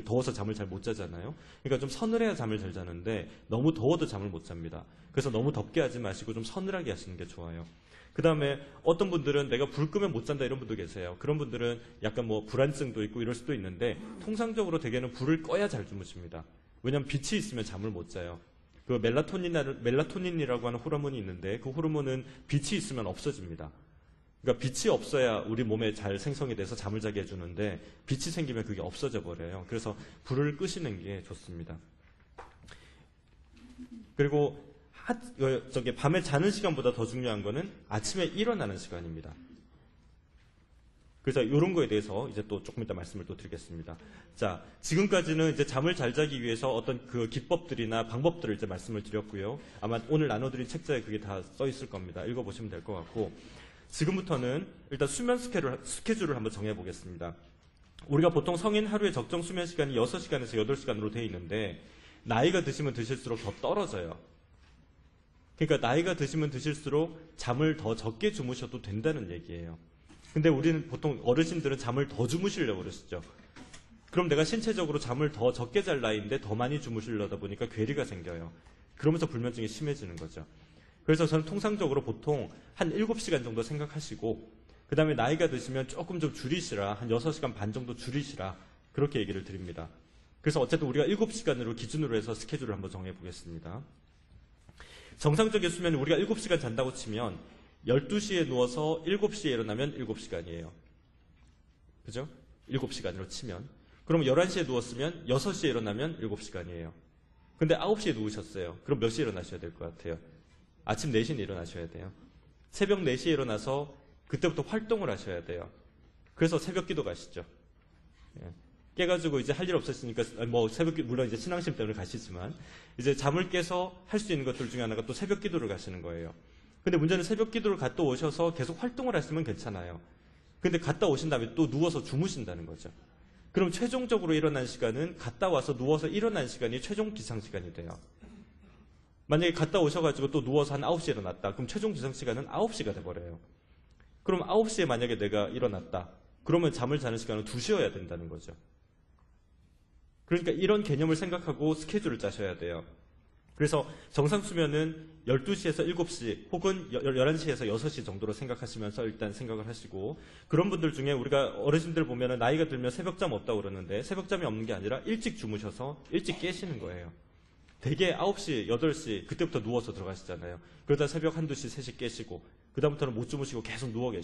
더워서 잠을 잘 못 자잖아요. 그러니까 좀 서늘해야 잠을 잘 자는데 너무 더워도 잠을 못 잡니다. 그래서 너무 덥게 하지 마시고 좀 서늘하게 하시는 게 좋아요. 그 다음에 어떤 분들은 내가 불 끄면 못 잔다 이런 분도 계세요. 그런 분들은 약간 불안증도 있고 이럴 수도 있는데 통상적으로 대개는 불을 꺼야 잘 주무십니다. 왜냐하면 빛이 있으면 잠을 못 자요. 멜라토닌이라고 하는 호르몬이 있는데 그 호르몬은 빛이 있으면 없어집니다. 그러니까 빛이 없어야 우리 몸에 잘 생성이 돼서 잠을 자게 해주는데 빛이 생기면 그게 없어져 버려요. 그래서 불을 끄시는 게 좋습니다. 그리고 밤에 자는 시간보다 더 중요한 거는 아침에 일어나는 시간입니다. 그래서 이런 거에 대해서 이제 또 조금 이따 말씀을 또 드리겠습니다. 자, 지금까지는 이제 잠을 잘 자기 위해서 어떤 기법들이나 방법들을 이제 말씀을 드렸고요. 아마 오늘 나눠드린 책자에 그게 다 써 있을 겁니다. 읽어보시면 될 것 같고. 지금부터는 일단 수면 스케줄을 한번 정해보겠습니다. 우리가 보통 성인 하루에 적정 수면 시간이 6시간에서 8시간으로 되어 있는데 나이가 드시면 드실수록 더 떨어져요. 그러니까 나이가 드시면 드실수록 잠을 더 적게 주무셔도 된다는 얘기예요. 근데 우리는 보통 어르신들은 잠을 더 주무시려고 그러시죠. 그럼 내가 신체적으로 잠을 더 적게 잘 나이인데 더 많이 주무시려다 보니까 괴리가 생겨요. 그러면서 불면증이 심해지는 거죠. 그래서 저는 통상적으로 보통 한 7시간 정도 생각하시고 그 다음에 나이가 드시면 조금 좀 줄이시라, 한 6시간 반 정도 줄이시라 그렇게 얘기를 드립니다. 그래서 어쨌든 우리가 7시간으로 기준으로 해서 스케줄을 한번 정해보겠습니다. 정상적인 수면이 우리가 7시간 잔다고 치면 12시에 누워서 7시에 일어나면 7시간이에요. 그죠? 7시간으로 치면. 그럼 11시에 누웠으면 6시에 일어나면 7시간이에요. 근데 9시에 누우셨어요. 그럼 몇 시에 일어나셔야 될 것 같아요? 아침 4시에 일어나셔야 돼요. 새벽 4시에 일어나서 그때부터 활동을 하셔야 돼요. 그래서 새벽 기도 가시죠. 예. 깨가지고 이제 할 일 없으시니까 새벽 물론 이제 신앙심 때문에 가시지만 이제 잠을 깨서 할 수 있는 것들 중에 하나가 또 새벽 기도를 가시는 거예요. 근데 문제는 새벽 기도를 갔다 오셔서 계속 활동을 하시면 괜찮아요. 근데 갔다 오신 다음에 또 누워서 주무신다는 거죠. 그럼 최종적으로 일어난 시간은 갔다 와서 누워서 일어난 시간이 최종 기상 시간이 돼요. 만약에 갔다 오셔가지고 또 누워서 한 9시에 일어났다. 그럼 최종 기상 시간은 9시가 돼버려요. 그럼 9시에 만약에 내가 일어났다. 그러면 잠을 자는 시간은 2시여야 된다는 거죠. 그러니까 이런 개념을 생각하고 스케줄을 짜셔야 돼요. 그래서 정상 수면은 12시에서 7시 혹은 11시에서 6시 정도로 생각하시면서 일단 생각을 하시고, 그런 분들 중에 우리가 어르신들 보면 나이가 들면 새벽잠 없다고 그러는데 새벽잠이 없는 게 아니라 일찍 주무셔서 일찍 깨시는 거예요. 대개 9시, 8시 그때부터 누워서 들어가시잖아요. 그러다 새벽 1, 2시, 3시 깨시고 그 다음부터는 못 주무시고 계속 누워 계시고